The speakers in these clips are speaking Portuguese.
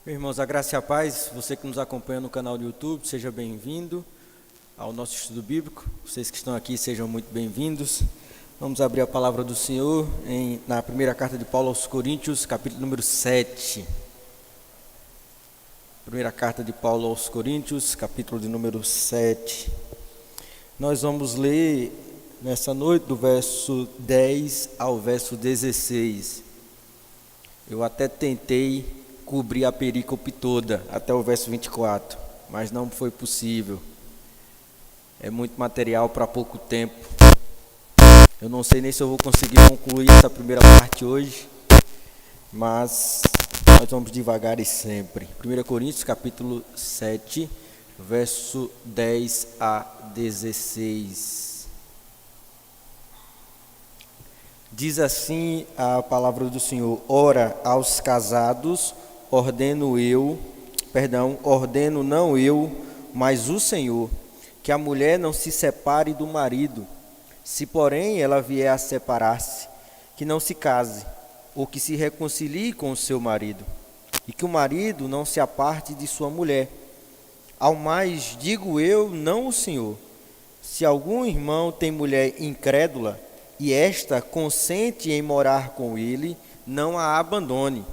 Irmãos, a graça e a paz, você que nos acompanha no canal do YouTube, seja bem-vindo ao nosso estudo bíblico. Vocês que estão aqui, sejam muito bem-vindos. Vamos abrir a palavra do Senhor na primeira carta de Paulo aos Coríntios, capítulo número 7. Primeira carta de Paulo aos Coríntios, capítulo de número 7. Nós vamos ler nessa noite do verso 10 ao verso 16. Eu até tentei cobrir a perícope toda até o verso 24, mas não foi possível. É muito material para pouco tempo. Eu não sei nem se eu vou conseguir concluir essa primeira parte hoje, mas nós vamos devagar e sempre. 1 Coríntios capítulo 7, verso 10 a 16. Diz assim a palavra do Senhor: ora, aos casados ordeno não eu, mas o Senhor, que a mulher não se separe do marido. Se, porém, ela vier a separar-se, que não se case, ou que se reconcilie com o seu marido, e que o marido não se aparte de sua mulher. Ao mais digo eu, não o Senhor: se algum irmão tem mulher incrédula, e esta consente em morar com ele, não a abandone.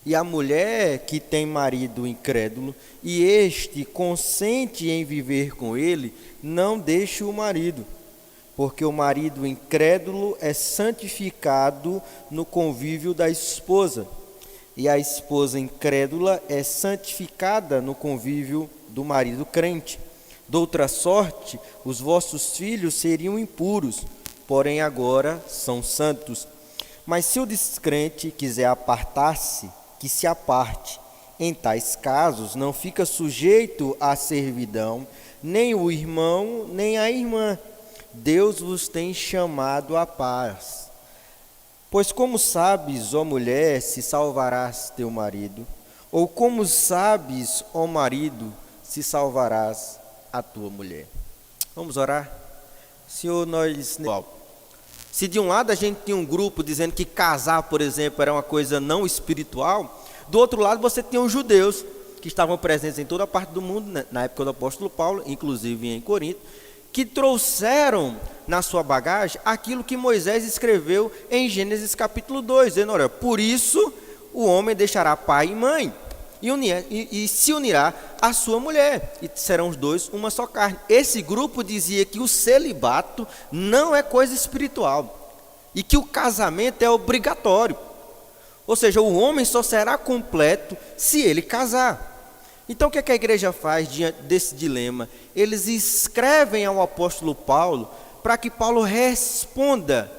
E a mulher que tem marido incrédulo, e este consente em viver com ele, não deixe o marido, porque o marido incrédulo é santificado no convívio da esposa, e a esposa incrédula é santificada no convívio do marido crente. Doutra sorte, os vossos filhos seriam impuros, porém agora são santos. Mas se o descrente quiser apartar-se, que se aparte. Em tais casos não fica sujeito à servidão, nem o irmão, nem a irmã. Deus vos tem chamado à paz. Pois como sabes, ó mulher, se salvarás teu marido? Ou como sabes, ó marido, se salvarás a tua mulher? Vamos orar? Senhor, se de um lado a gente tinha um grupo dizendo que casar, por exemplo, era uma coisa não espiritual, do outro lado você tinha os judeus, que estavam presentes em toda a parte do mundo, na época do apóstolo Paulo, inclusive em Corinto, que trouxeram na sua bagagem aquilo que Moisés escreveu em Gênesis capítulo 2, dizendo: olha, por isso o homem deixará pai e mãe, e se unirá à sua mulher, e serão os dois uma só carne. Esse grupo dizia que o celibato não é coisa espiritual, e que o casamento é obrigatório. Ou seja, o homem só será completo se ele casar. Então o que a igreja faz diante desse dilema? Eles escrevem ao apóstolo Paulo, para que Paulo responda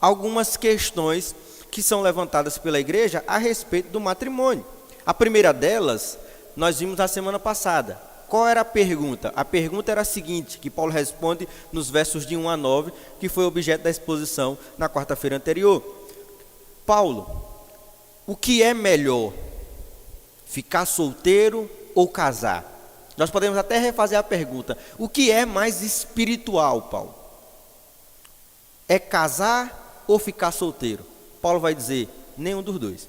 algumas questões que são levantadas pela igreja a respeito do matrimônio. A primeira delas, nós vimos na semana passada. Qual era a pergunta? A pergunta era a seguinte, que Paulo responde nos versos de 1 a 9, que foi objeto da exposição na quarta-feira anterior. Paulo, o que é melhor? Ficar solteiro ou casar? Nós podemos até refazer a pergunta. O que é mais espiritual, Paulo? É casar ou ficar solteiro? Paulo vai dizer, nenhum dos dois.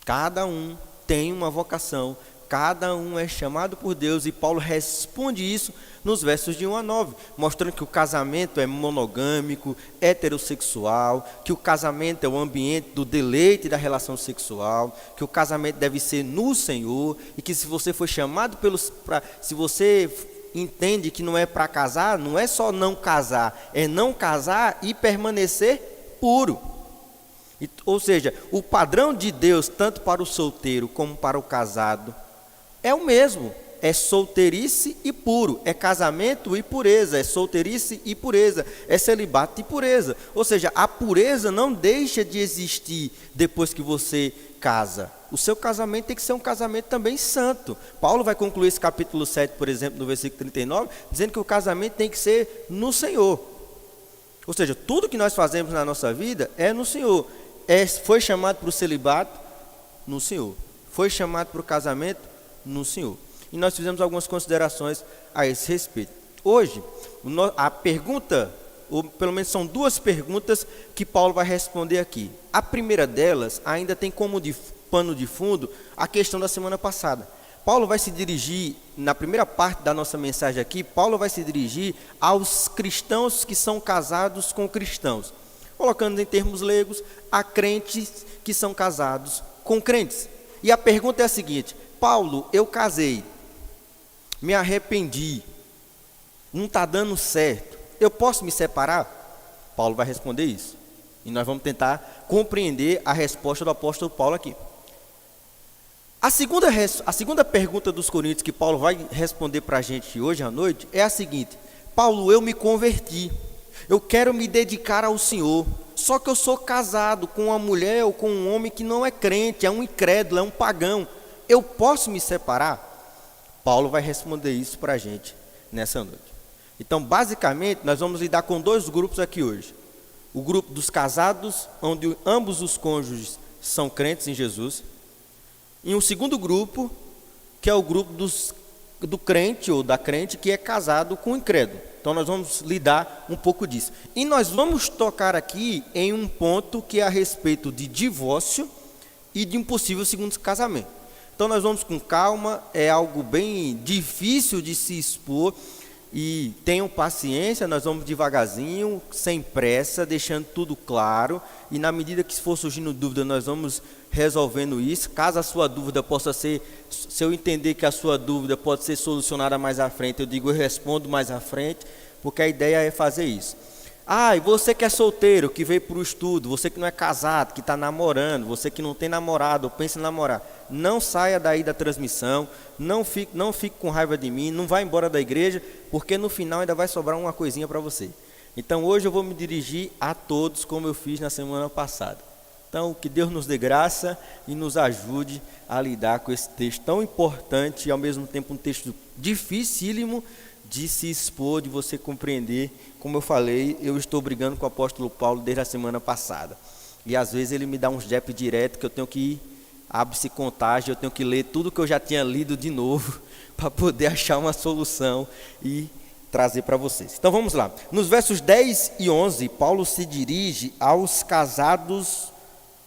Cada um tem uma vocação, cada um é chamado por Deus, e Paulo responde isso nos versos de 1 a 9, mostrando que o casamento é monogâmico, heterossexual, que o casamento é o ambiente do deleite da relação sexual, que o casamento deve ser no Senhor, e que se você foi chamado se você entende que não é para casar, não é só não casar, é não casar e permanecer puro. Ou seja, o padrão de Deus, tanto para o solteiro como para o casado, é o mesmo. É solteirice e puro, é casamento e pureza, é solteirice e pureza, é celibato e pureza. Ou seja, a pureza não deixa de existir depois que você casa. O seu casamento tem que ser um casamento também santo. Paulo vai concluir esse capítulo 7, por exemplo, no versículo 39, dizendo que o casamento tem que ser no Senhor. Ou seja, tudo que nós fazemos na nossa vida é no Senhor. Foi chamado para o celibato no Senhor, foi chamado para o casamento no Senhor. E nós fizemos algumas considerações a esse respeito. Hoje, a pergunta, ou pelo menos são duas perguntas que Paulo vai responder aqui. A primeira delas ainda tem pano de fundo a questão da semana passada. Paulo vai se dirigir, na primeira parte da nossa mensagem aqui, Paulo vai se dirigir aos cristãos que são casados com cristãos. Colocando em termos leigos, a crentes que são casados com crentes. E a pergunta é a seguinte: Paulo, eu casei, me arrependi, não está dando certo, eu posso me separar? Paulo vai responder isso. E nós vamos tentar compreender a resposta do apóstolo Paulo aqui. A segunda pergunta dos Coríntios que Paulo vai responder para a gente hoje à noite é a seguinte: Paulo, eu me converti, eu quero me dedicar ao Senhor, só que eu sou casado com uma mulher ou com um homem que não é crente, é um incrédulo, é um pagão, eu posso me separar? Paulo vai responder isso para a gente nessa noite. Então, basicamente, nós vamos lidar com dois grupos aqui hoje. O grupo dos casados, onde ambos os cônjuges são crentes em Jesus. E um segundo grupo, que é o grupo do crente ou da crente que é casado com o incrédulo. Então nós vamos lidar um pouco disso. E nós vamos tocar aqui em um ponto que é a respeito de divórcio e de um possível segundo casamento. Então nós vamos com calma, é algo bem difícil de se expor. E tenham paciência, nós vamos devagarzinho, sem pressa, deixando tudo claro. E na medida que for surgindo dúvida, nós vamos resolvendo isso. Caso a sua dúvida possa ser, se eu entender que a sua dúvida pode ser solucionada mais à frente, eu digo, eu respondo mais à frente, porque a ideia é fazer isso. E você que é solteiro, que veio para o estudo, você que não é casado, que está namorando, você que não tem namorado ou pensa em namorar, não saia daí da transmissão, não fique com raiva de mim, não vá embora da igreja, porque no final ainda vai sobrar uma coisinha para você. Então hoje eu vou me dirigir a todos como eu fiz na semana passada. Então que Deus nos dê graça e nos ajude a lidar com esse texto tão importante e ao mesmo tempo um texto dificílimo de se expor, de você compreender. Como eu falei, eu estou brigando com o apóstolo Paulo desde a semana passada. E às vezes ele me dá uns jab direto que eu tenho que ir, abre-se contagem, eu tenho que ler tudo que eu já tinha lido de novo para poder achar uma solução e trazer para vocês. Então vamos lá. Nos versos 10 e 11, Paulo se dirige aos casados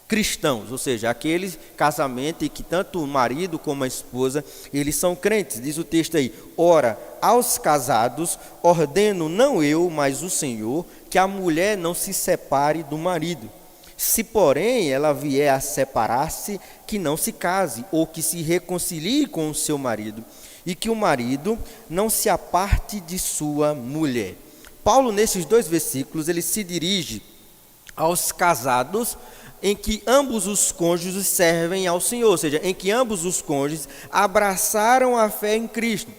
cristãos, ou seja, aquele casamento em que tanto o marido como a esposa, eles são crentes. Diz o texto aí: ora, aos casados ordeno não eu, mas o Senhor, que a mulher não se separe do marido. Se, porém, ela vier a separar-se, que não se case, ou que se reconcilie com o seu marido, e que o marido não se aparte de sua mulher. Paulo, nesses dois versículos, ele se dirige aos casados em que ambos os cônjuges servem ao Senhor, ou seja, em que ambos os cônjuges abraçaram a fé em Cristo.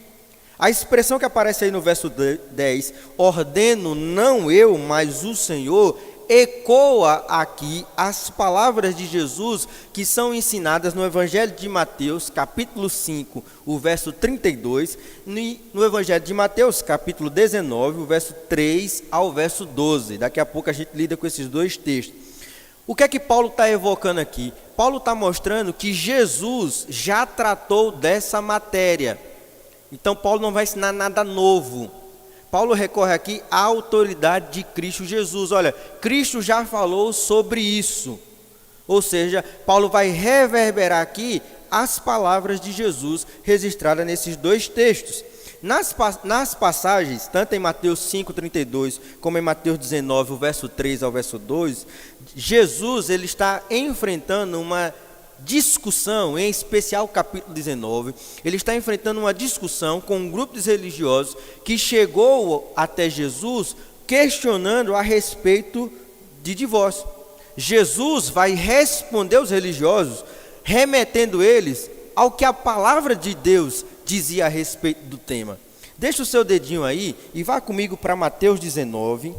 A expressão que aparece aí no verso 10, ordeno não eu, mas o Senhor, ecoa aqui as palavras de Jesus que são ensinadas no Evangelho de Mateus, capítulo 5, o verso 32, e no Evangelho de Mateus, capítulo 19, o verso 3 ao verso 12. Daqui a pouco a gente lida com esses dois textos. O que é que Paulo está evocando aqui? Paulo está mostrando que Jesus já tratou dessa matéria. Então Paulo não vai ensinar nada novo. Paulo recorre aqui à autoridade de Cristo Jesus. Olha, Cristo já falou sobre isso. Ou seja, Paulo vai reverberar aqui as palavras de Jesus registradas nesses dois textos. Nas passagens, tanto em Mateus 5,32, como em Mateus 19, o verso 3 ao verso 2, Jesus ele está enfrentando uma discussão, em especial o capítulo 19, ele está enfrentando uma discussão com um grupo de religiosos que chegou até Jesus questionando a respeito de divórcio. Jesus vai responder aos religiosos, remetendo eles ao que a palavra de Deus dizia a respeito do tema. Deixa o seu dedinho aí e vá comigo para Mateus 19.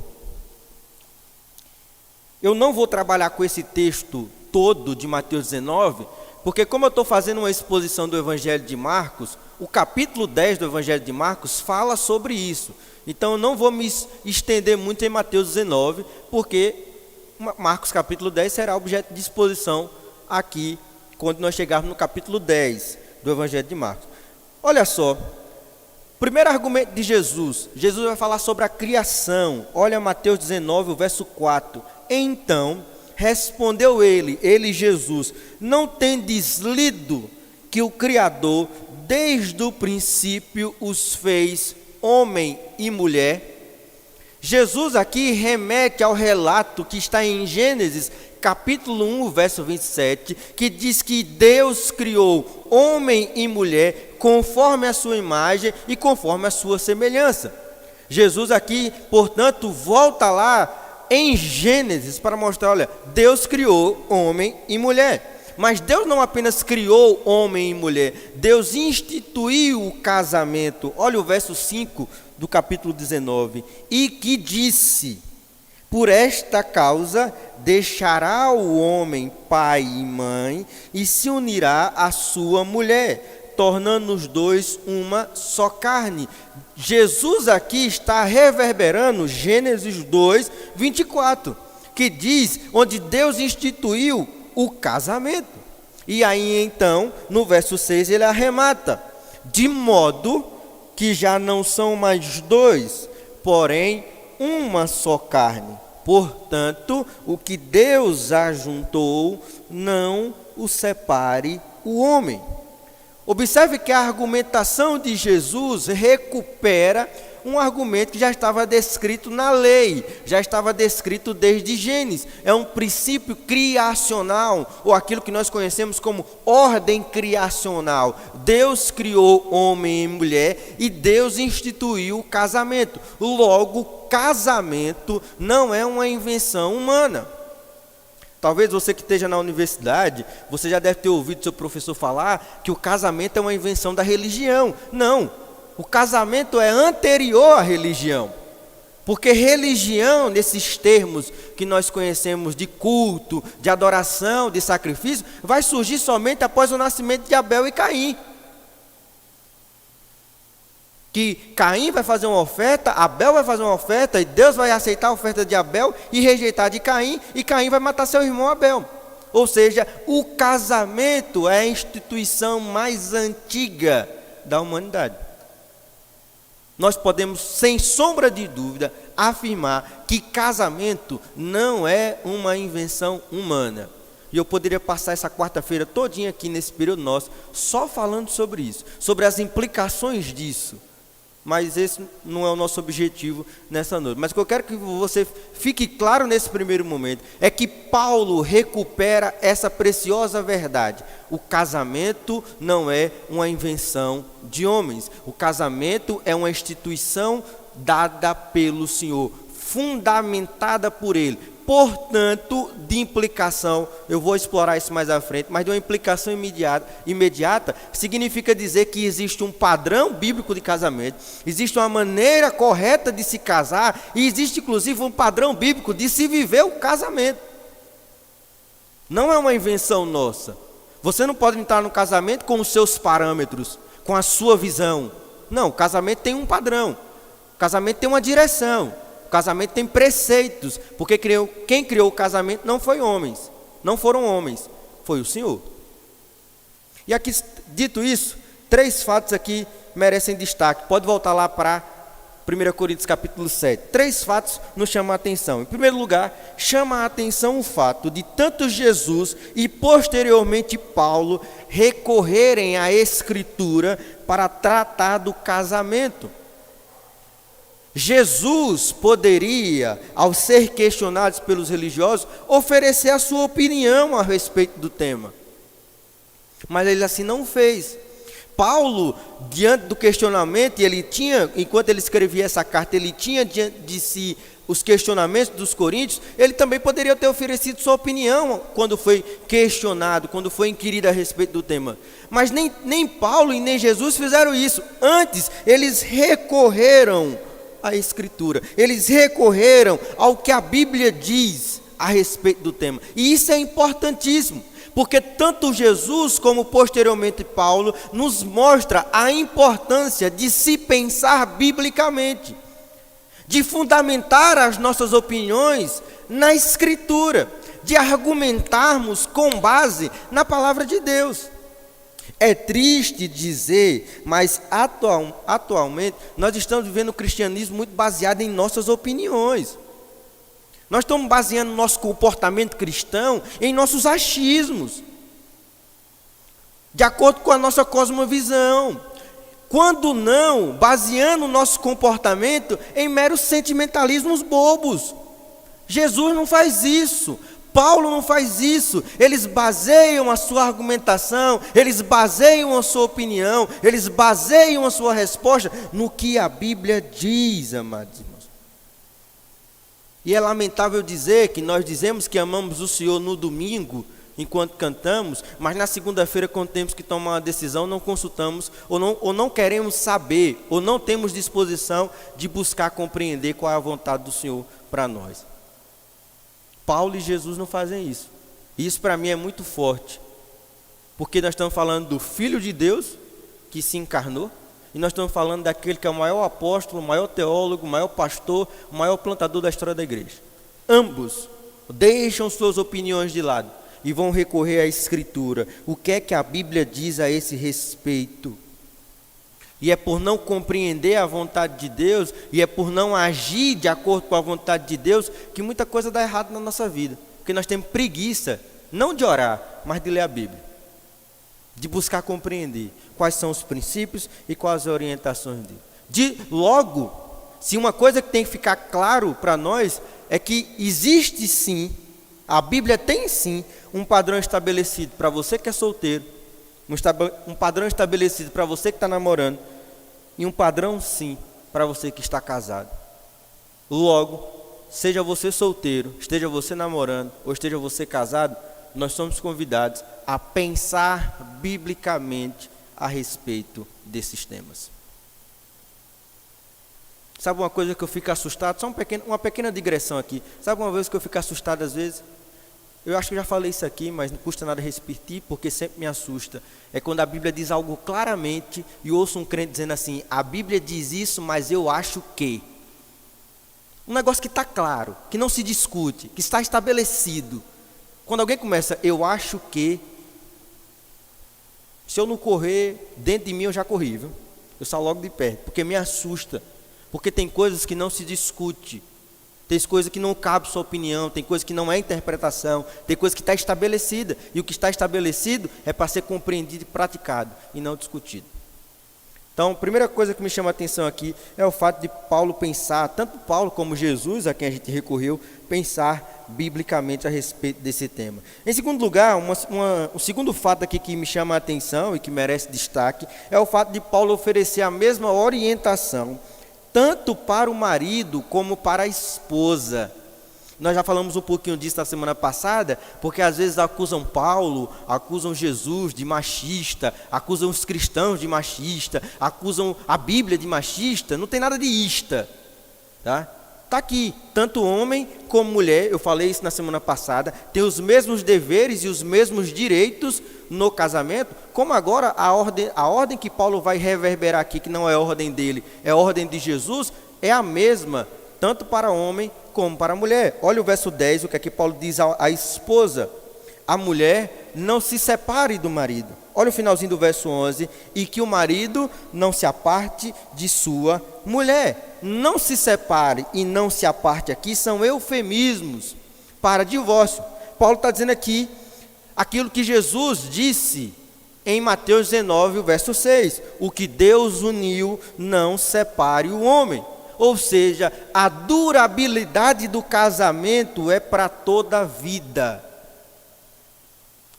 Eu não vou trabalhar com esse texto todo de Mateus 19, porque como eu estou fazendo uma exposição do Evangelho de Marcos, o capítulo 10 do Evangelho de Marcos fala sobre isso. Então eu não vou me estender muito em Mateus 19, porque Marcos capítulo 10 será objeto de exposição aqui, quando nós chegarmos no capítulo 10 do Evangelho de Marcos. Olha só, primeiro argumento de Jesus vai falar sobre a criação. Olha Mateus 19, o verso 4. Então, respondeu ele Jesus: não tendes lido que o Criador, desde o princípio, os fez homem e mulher? Jesus aqui remete ao relato que está em Gênesis, capítulo 1, verso 27, que diz que Deus criou homem e mulher conforme a sua imagem e conforme a sua semelhança. Jesus aqui, portanto, volta lá em Gênesis para mostrar, olha, Deus criou homem e mulher. Mas Deus não apenas criou homem e mulher, Deus instituiu o casamento. Olha o verso 5 do capítulo 19. E que disse: por esta causa deixará o homem pai e mãe e se unirá à sua mulher, tornando os dois uma só carne. Jesus aqui está reverberando Gênesis 2, 24, que diz, onde Deus instituiu o casamento. E aí então, no verso 6, ele arremata: de modo que já não são mais dois, porém uma só carne. Portanto, o que Deus ajuntou, não o separe o homem. Observe que a argumentação de Jesus recupera um argumento que já estava descrito na lei, já estava descrito desde Gênesis. É um princípio criacional, ou aquilo que nós conhecemos como ordem criacional. Deus criou homem e mulher e Deus instituiu o casamento. Logo, casamento não é uma invenção humana. Talvez você que esteja na universidade, você já deve ter ouvido seu professor falar que o casamento é uma invenção da religião. Não, o casamento é anterior à religião. Porque religião, nesses termos que nós conhecemos de culto, de adoração, de sacrifício, vai surgir somente após o nascimento de Abel e Caim. Que Caim vai fazer uma oferta, Abel vai fazer uma oferta, e Deus vai aceitar a oferta de Abel e rejeitar de Caim, e Caim vai matar seu irmão Abel. Ou seja, o casamento é a instituição mais antiga da humanidade. Nós podemos, sem sombra de dúvida, afirmar que casamento não é uma invenção humana. E eu poderia passar essa quarta-feira todinha aqui nesse período nosso, só falando sobre isso, sobre as implicações disso. Mas esse não é o nosso objetivo nessa noite. Mas o que eu quero que você fique claro nesse primeiro momento é que Paulo recupera essa preciosa verdade. O casamento não é uma invenção de homens. O casamento é uma instituição dada pelo Senhor, fundamentada por Ele. Portanto, de implicação, eu vou explorar isso mais à frente, mas de uma implicação imediata, significa dizer que existe um padrão bíblico de casamento, existe uma maneira correta de se casar, e existe inclusive um padrão bíblico de se viver o casamento. Não é uma invenção nossa. Você não pode entrar no casamento com os seus parâmetros, com a sua visão. Não, o casamento tem um padrão, o casamento tem uma direção. O casamento tem preceitos, porque quem criou o casamento não foram homens, foi o Senhor. E aqui, dito isso, 3 fatos aqui merecem destaque. Pode voltar lá para 1 Coríntios capítulo 7. 3 fatos nos chamam a atenção. Em primeiro lugar, chama a atenção o fato de tanto Jesus e posteriormente Paulo recorrerem à Escritura para tratar do casamento. Jesus poderia, ao ser questionado pelos religiosos, oferecer a sua opinião a respeito do tema. Mas ele assim não fez. Paulo, diante do questionamento, enquanto ele escrevia essa carta, ele tinha diante de si os questionamentos dos coríntios, ele também poderia ter oferecido sua opinião quando foi questionado, quando foi inquirido a respeito do tema. Mas nem Paulo e nem Jesus fizeram isso. Antes, eles recorreram à Escritura. Eles recorreram ao que a Bíblia diz a respeito do tema. E isso é importantíssimo, porque tanto Jesus como posteriormente Paulo nos mostra a importância de se pensar biblicamente, de fundamentar as nossas opiniões na Escritura, de argumentarmos com base na palavra de Deus. É triste dizer, mas atualmente nós estamos vivendo um cristianismo muito baseado em nossas opiniões. Nós estamos baseando nosso comportamento cristão em nossos achismos, de acordo com a nossa cosmovisão. Quando não, baseando o nosso comportamento em meros sentimentalismos bobos. Jesus não faz isso, Paulo não faz isso. Eles baseiam a sua argumentação, eles baseiam a sua opinião, eles baseiam a sua resposta no que a Bíblia diz, amados irmãos. E é lamentável dizer que nós dizemos que amamos o Senhor no domingo, enquanto cantamos, mas na segunda-feira, quando temos que tomar uma decisão, não consultamos, ou não queremos saber, ou não temos disposição de buscar compreender qual é a vontade do Senhor para nós. Paulo e Jesus não fazem isso. Isso para mim é muito forte, porque nós estamos falando do Filho de Deus, que se encarnou, e nós estamos falando daquele que é o maior apóstolo, o maior teólogo, o maior pastor, o maior plantador da história da igreja. Ambos deixam suas opiniões de lado e vão recorrer à Escritura. O que é que a Bíblia diz a esse respeito? E é por não compreender a vontade de Deus, e é por não agir de acordo com a vontade de Deus, que muita coisa dá errado na nossa vida. Porque nós temos preguiça, não de orar, mas de ler a Bíblia, de buscar compreender quais são os princípios e quais as orientações dele. Logo, se uma coisa que tem que ficar claro para nós, é que existe sim, a Bíblia tem sim, um padrão estabelecido para você que é solteiro, um padrão estabelecido para você que está namorando, e um padrão sim para você que está casado. Logo, seja você solteiro, esteja você namorando, ou esteja você casado, nós somos convidados a pensar biblicamente a respeito desses temas. Sabe uma coisa que eu fico assustado? Só uma pequena digressão aqui. Sabe uma vez que eu fico assustado às vezes? Eu acho que eu já falei isso aqui, mas não custa nada repetir, porque sempre me assusta. É quando a Bíblia diz algo claramente e ouço um crente dizendo assim: a Bíblia diz isso, mas eu acho que. Um negócio que está claro, que não se discute, que está estabelecido. Quando alguém começa, eu acho que, se eu não correr, dentro de mim eu já corri, viu? Eu saio logo de perto, porque me assusta. Porque tem coisas que não se discute. Tem coisas que não cabe sua opinião, tem coisas que não é interpretação, tem coisa que está estabelecida. E o que está estabelecido é para ser compreendido e praticado, e não discutido. Então, a primeira coisa que me chama a atenção aqui é o fato de Paulo pensar, tanto Paulo como Jesus, a quem a gente recorreu, pensar biblicamente a respeito desse tema. Em segundo lugar, o segundo fato aqui que me chama a atenção e que merece destaque, é o fato de Paulo oferecer a mesma orientação tanto para o marido como para a esposa. Nós já falamos um pouquinho disso na semana passada, porque às vezes acusam Paulo, acusam Jesus de machista, acusam os cristãos de machista, acusam a Bíblia de machista. Não tem nada de ista, tá? Está aqui, tanto homem como mulher, eu falei isso na semana passada, tem os mesmos deveres e os mesmos direitos no casamento, como agora a ordem que Paulo vai reverberar aqui, que não é a ordem dele, é a ordem de Jesus, é a mesma, tanto para homem como para mulher. Olha o verso 10, o que é que Paulo diz à esposa: a mulher não se separe do marido. Olha o finalzinho do verso 11, e que o marido não se aparte de sua mulher. Não se separe e não se aparte aqui são eufemismos para divórcio. Paulo está dizendo aqui aquilo que Jesus disse em Mateus 19, verso 6. O que Deus uniu, não separe o homem. Ou seja, a durabilidade do casamento é para toda a vida.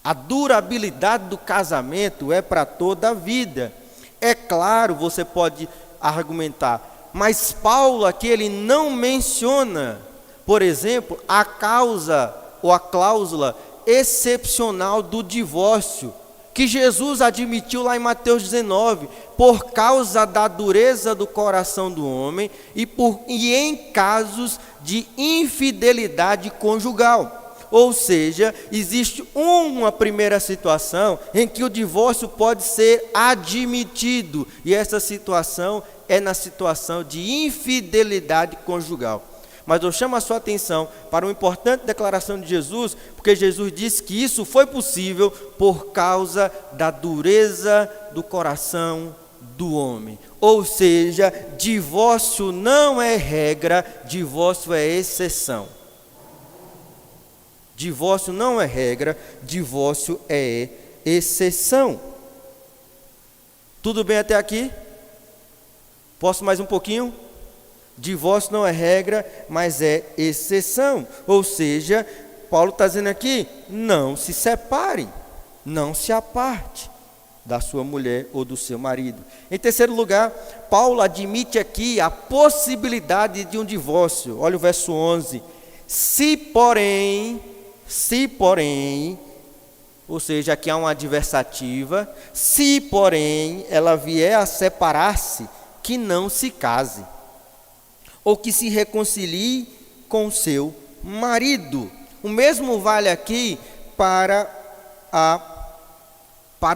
A durabilidade do casamento é para toda a vida. É claro, você pode argumentar, mas Paulo aqui ele não menciona, por exemplo, a causa ou a cláusula excepcional do divórcio, que Jesus admitiu lá em Mateus 19, por causa da dureza do coração do homem e em casos de infidelidade conjugal. Ou seja, existe uma primeira situação em que o divórcio pode ser admitido, e essa situação é na situação de infidelidade conjugal. Mas eu chamo a sua atenção para uma importante declaração de Jesus, porque Jesus disse que isso foi possível por causa da dureza do coração do homem. Ou seja, divórcio não é regra, divórcio é exceção. Divórcio não é regra, divórcio é exceção. Tudo bem até aqui? Posso mais um pouquinho? Divórcio não é regra, mas é exceção. Ou seja, Paulo está dizendo aqui, não se separe, não se aparte da sua mulher ou do seu marido. Em terceiro lugar, Paulo admite aqui a possibilidade de um divórcio. Olha o verso 11. Se porém, ou seja, aqui há uma adversativa, se porém ela vier a separar-se, que não se case, ou que se reconcilie com seu marido. O mesmo vale aqui para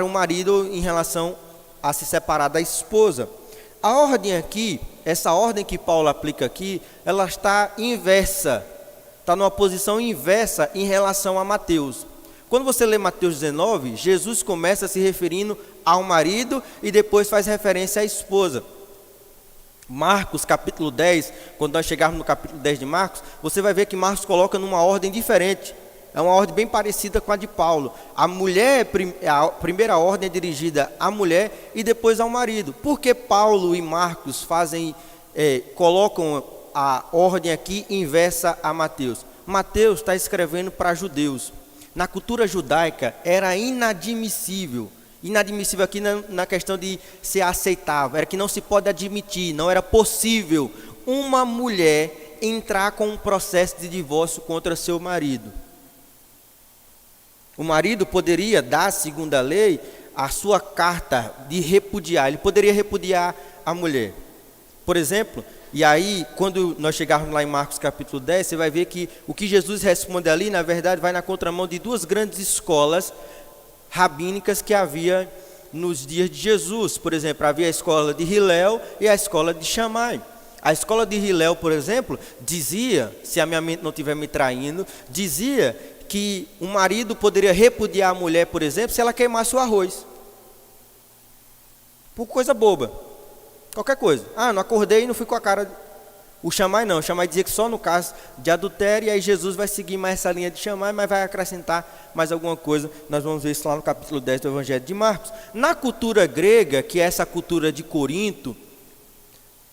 o marido em relação a se separar da esposa. A ordem aqui, essa ordem que Paulo aplica aqui, ela está inversa, está numa posição inversa em relação a Mateus. Quando você lê Mateus 19, Jesus começa se referindo ao marido e depois faz referência à esposa. Marcos capítulo 10, quando nós chegarmos no capítulo 10 de Marcos, você vai ver que Marcos coloca numa ordem diferente. É uma ordem bem parecida com a de Paulo. A mulher, a primeira ordem é dirigida à mulher e depois ao marido. Por que Paulo e Marcos colocam a ordem aqui inversa a Mateus? Mateus está escrevendo para judeus. Na cultura judaica era inadmissível aqui na questão de ser aceitável, era que não se pode admitir, não era possível uma mulher entrar com um processo de divórcio contra seu marido. O marido poderia dar, segundo a lei, a sua carta de repudiar, ele poderia repudiar a mulher. Por exemplo, e aí, quando nós chegarmos lá em Marcos capítulo 10, você vai ver que o que Jesus responde ali, na verdade, vai na contramão de duas grandes escolas rabínicas que havia nos dias de Jesus. Por exemplo, havia a escola de Hilel e a escola de Shammai. A escola de Hilel, por exemplo, dizia, se a minha mente não estiver me traindo, dizia que o marido poderia repudiar a mulher, por exemplo, se ela queimasse o arroz. Por coisa boba. Qualquer coisa. Não acordei e não fui com a cara. O Shammai não. O Shammai dizia que só no caso de adultério, e aí Jesus vai seguir mais essa linha de Shammai, mas vai acrescentar mais alguma coisa. Nós vamos ver isso lá no capítulo 10 do Evangelho de Marcos. Na cultura grega, que é essa cultura de Corinto,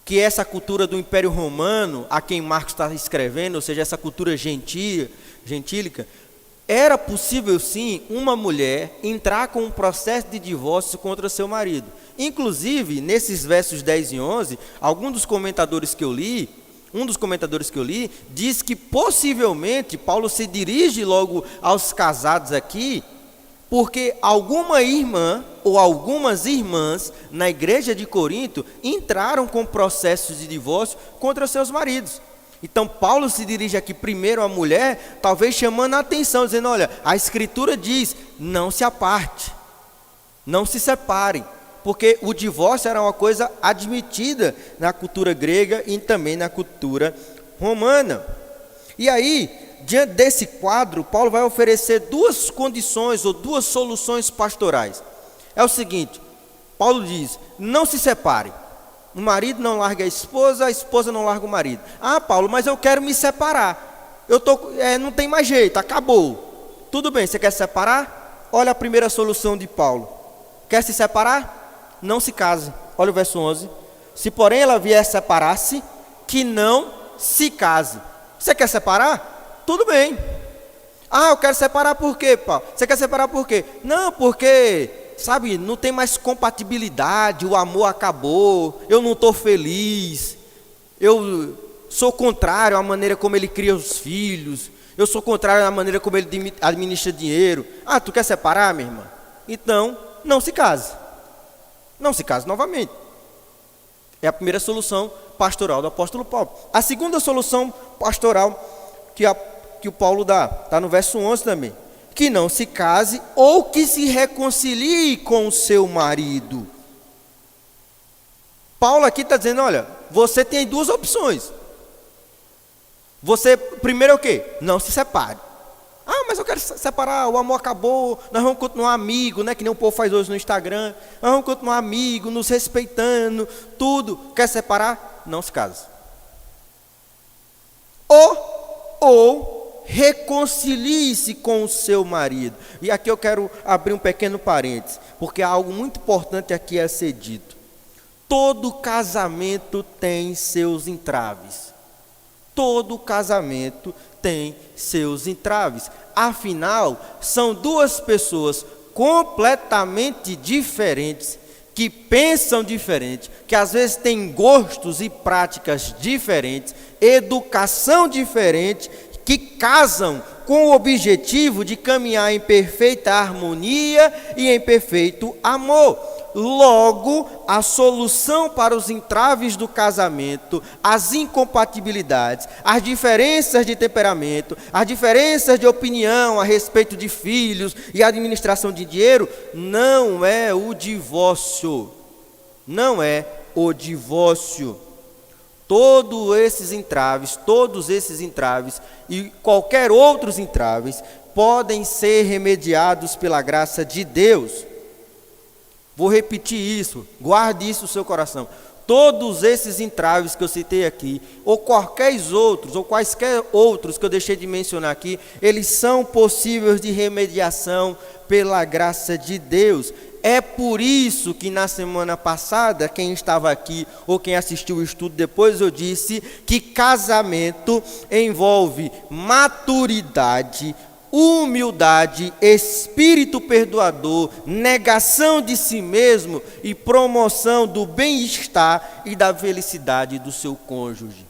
que é essa cultura do Império Romano, a quem Marcos está escrevendo, ou seja, essa cultura gentílica, era possível sim uma mulher entrar com um processo de divórcio contra seu marido. Inclusive, nesses versos 10 e 11, um dos comentadores que eu li, diz que possivelmente Paulo se dirige logo aos casados aqui, porque alguma irmã ou algumas irmãs na igreja de Corinto entraram com processos de divórcio contra seus maridos. Então Paulo se dirige aqui primeiro à mulher, talvez chamando a atenção, dizendo, olha, a escritura diz, não se aparte, não se separem, porque o divórcio era uma coisa admitida na cultura grega e também na cultura romana. E aí, diante desse quadro, Paulo vai oferecer duas condições ou duas soluções pastorais. É o seguinte, Paulo diz, não se separe. O marido não larga a esposa não larga o marido. Paulo, mas eu quero me separar. Não tem mais jeito, acabou. Tudo bem, você quer se separar? Olha a primeira solução de Paulo. Quer se separar? Não se case. Olha o verso 11. Se porém ela vier separar-se, que não se case. Você quer separar? Tudo bem. Eu quero separar por quê, Paulo? Você quer separar por quê? Não, porque... sabe, não tem mais compatibilidade, o amor acabou, eu não estou feliz, eu sou contrário à maneira como ele cria os filhos, eu sou contrário à maneira como ele administra dinheiro. Tu quer separar, minha irmã? Então, não se case. Não se case novamente. É a primeira solução pastoral do apóstolo Paulo. A segunda solução pastoral que o Paulo dá, está no verso 11 também. Que não se case ou que se reconcilie com o seu marido. Paulo aqui está dizendo, olha, você tem duas opções. Você, primeiro é o quê? Não se separe. Mas eu quero separar, o amor acabou, nós vamos continuar amigos, né? Que nem o povo faz hoje no Instagram. Nós vamos continuar amigos, nos respeitando, tudo. Quer separar? Não se case. Ou reconcilie-se com o seu marido. E aqui eu quero abrir um pequeno parênteses, porque há algo muito importante aqui a ser dito. Todo casamento tem seus entraves. Todo casamento tem seus entraves. Afinal, são duas pessoas completamente diferentes, que pensam diferente, que às vezes têm gostos e práticas diferentes, educação diferente, que casam com o objetivo de caminhar em perfeita harmonia e em perfeito amor. Logo, a solução para os entraves do casamento, as incompatibilidades, as diferenças de temperamento, as diferenças de opinião a respeito de filhos e administração de dinheiro, não é o divórcio. Não é o divórcio. Todos esses entraves e qualquer outros entraves podem ser remediados pela graça de Deus. Vou repetir isso, guarde isso no seu coração. Todos esses entraves que eu citei aqui, ou quaisquer outros que eu deixei de mencionar aqui, eles são possíveis de remediação pela graça de Deus. É por isso que na semana passada, quem estava aqui ou quem assistiu o estudo depois, eu disse que casamento envolve maturidade, humildade, espírito perdoador, negação de si mesmo e promoção do bem-estar e da felicidade do seu cônjuge.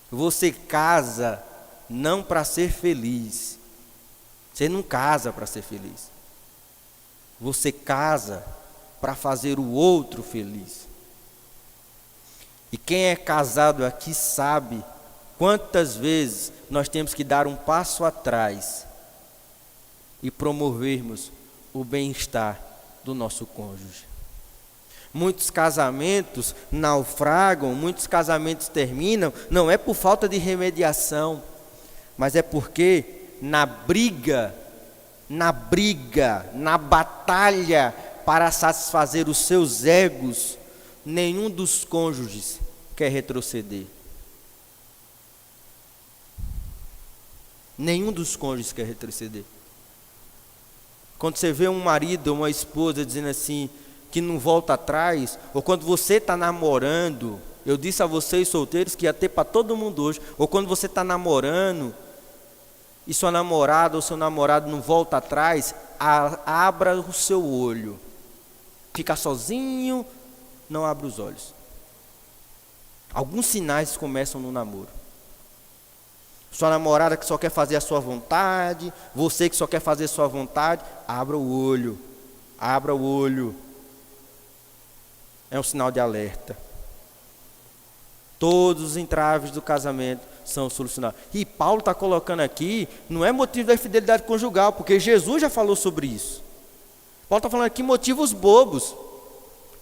Você casa não para ser feliz. Você não casa para ser feliz. Você casa para fazer o outro feliz. E quem é casado aqui sabe quantas vezes nós temos que dar um passo atrás e promovermos o bem-estar do nosso cônjuge. Muitos casamentos naufragam, muitos casamentos terminam, não é por falta de remediação, mas é porque na batalha para satisfazer os seus egos, nenhum dos cônjuges quer retroceder. Nenhum dos cônjuges quer retroceder. Quando você vê um marido ou uma esposa dizendo assim, que não volta atrás, ou quando você está namorando, eu disse a vocês solteiros que ia ter para todo mundo hoje, ou quando você está namorando, e sua namorada ou seu namorado não volta atrás, abra o seu olho. Fica sozinho, não abre os olhos. Alguns sinais começam no namoro. Sua namorada que só quer fazer a sua vontade, você que só quer fazer a sua vontade, abra o olho. Abra o olho. É um sinal de alerta. Todos os entraves do casamento são solucionados. E Paulo está colocando aqui, não é motivo da infidelidade conjugal, porque Jesus já falou sobre isso. Paulo está falando aqui motivos bobos,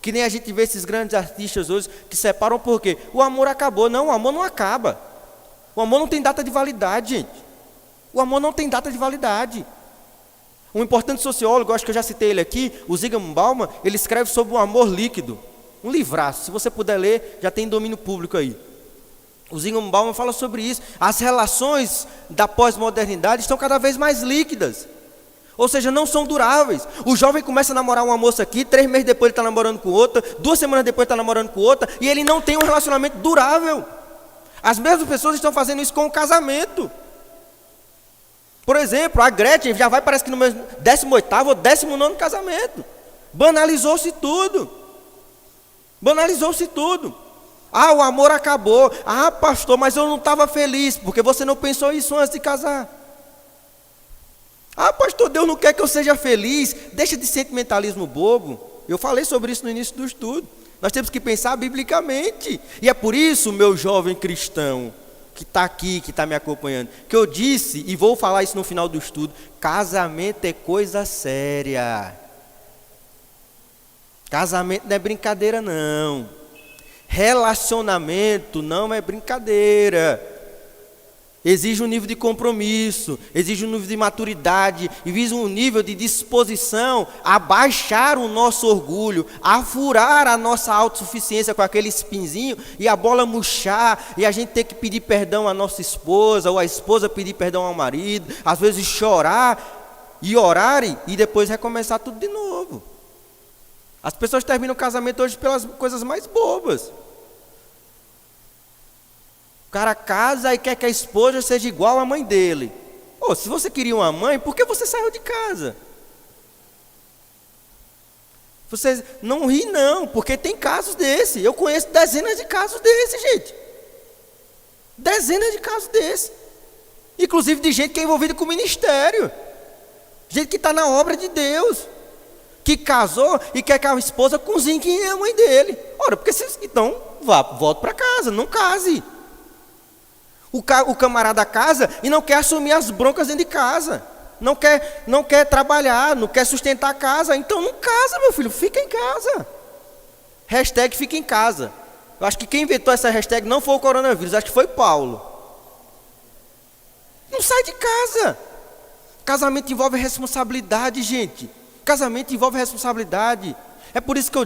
que nem a gente vê esses grandes artistas hoje, que separam porque o amor acabou. Não, o amor não acaba. O amor não tem data de validade, gente. O amor não tem data de validade. Um importante sociólogo, acho que eu já citei ele aqui, o Zygmunt Bauman, ele escreve sobre o amor líquido. Um livraço, se você puder ler, já tem domínio público aí. O Zygmunt Bauman fala sobre isso. As relações da pós-modernidade estão cada vez mais líquidas. Ou seja, não são duráveis. O jovem começa a namorar uma moça aqui, 3 meses depois ele está namorando com outra, 2 semanas depois ele está namorando com outra, e ele não tem um relacionamento durável. As mesmas pessoas estão fazendo isso com o casamento. Por exemplo, a Gretchen já vai, parece que no 18º ou 19º casamento. Banalizou-se tudo. Banalizou-se tudo. Ah, o amor acabou. Ah, pastor, mas eu não estava feliz, porque você não pensou isso antes de casar. Ah, pastor, Deus não quer que eu seja feliz. Deixa de sentimentalismo bobo. Eu falei sobre isso no início do estudo. Nós temos que pensar biblicamente. E é por isso, meu jovem cristão, que está aqui, que está me acompanhando, que eu disse, e vou falar isso no final do estudo, casamento é coisa séria. Casamento não é brincadeira, não. Relacionamento não é brincadeira. Exige um nível de compromisso, exige um nível de maturidade, exige um nível de disposição a baixar o nosso orgulho, a furar a nossa autossuficiência com aquele espinzinho e a bola murchar, e a gente ter que pedir perdão à nossa esposa, ou a esposa pedir perdão ao marido, às vezes chorar e orarem e depois recomeçar tudo de novo. As pessoas terminam o casamento hoje pelas coisas mais bobas. O cara casa e quer que a esposa seja igual à mãe dele. Pô, se você queria uma mãe, por que você saiu de casa? Você não ri não, porque tem casos desse. Eu conheço dezenas de casos desse, gente. Dezenas de casos desse. Inclusive de gente que é envolvida com o ministério. Gente que está na obra de Deus. Que casou e quer que a esposa cozinhe quem é a mãe dele. Ora, porque então, volta para casa, não case. O camarada casa e não quer assumir as broncas dentro de casa. Não quer trabalhar, não quer sustentar a casa. Então não casa, meu filho, fica em casa. Hashtag fica em casa. Eu acho que quem inventou essa hashtag não foi o coronavírus, acho que foi Paulo. Não sai de casa. Casamento envolve responsabilidade, gente. Casamento envolve responsabilidade. É por isso que eu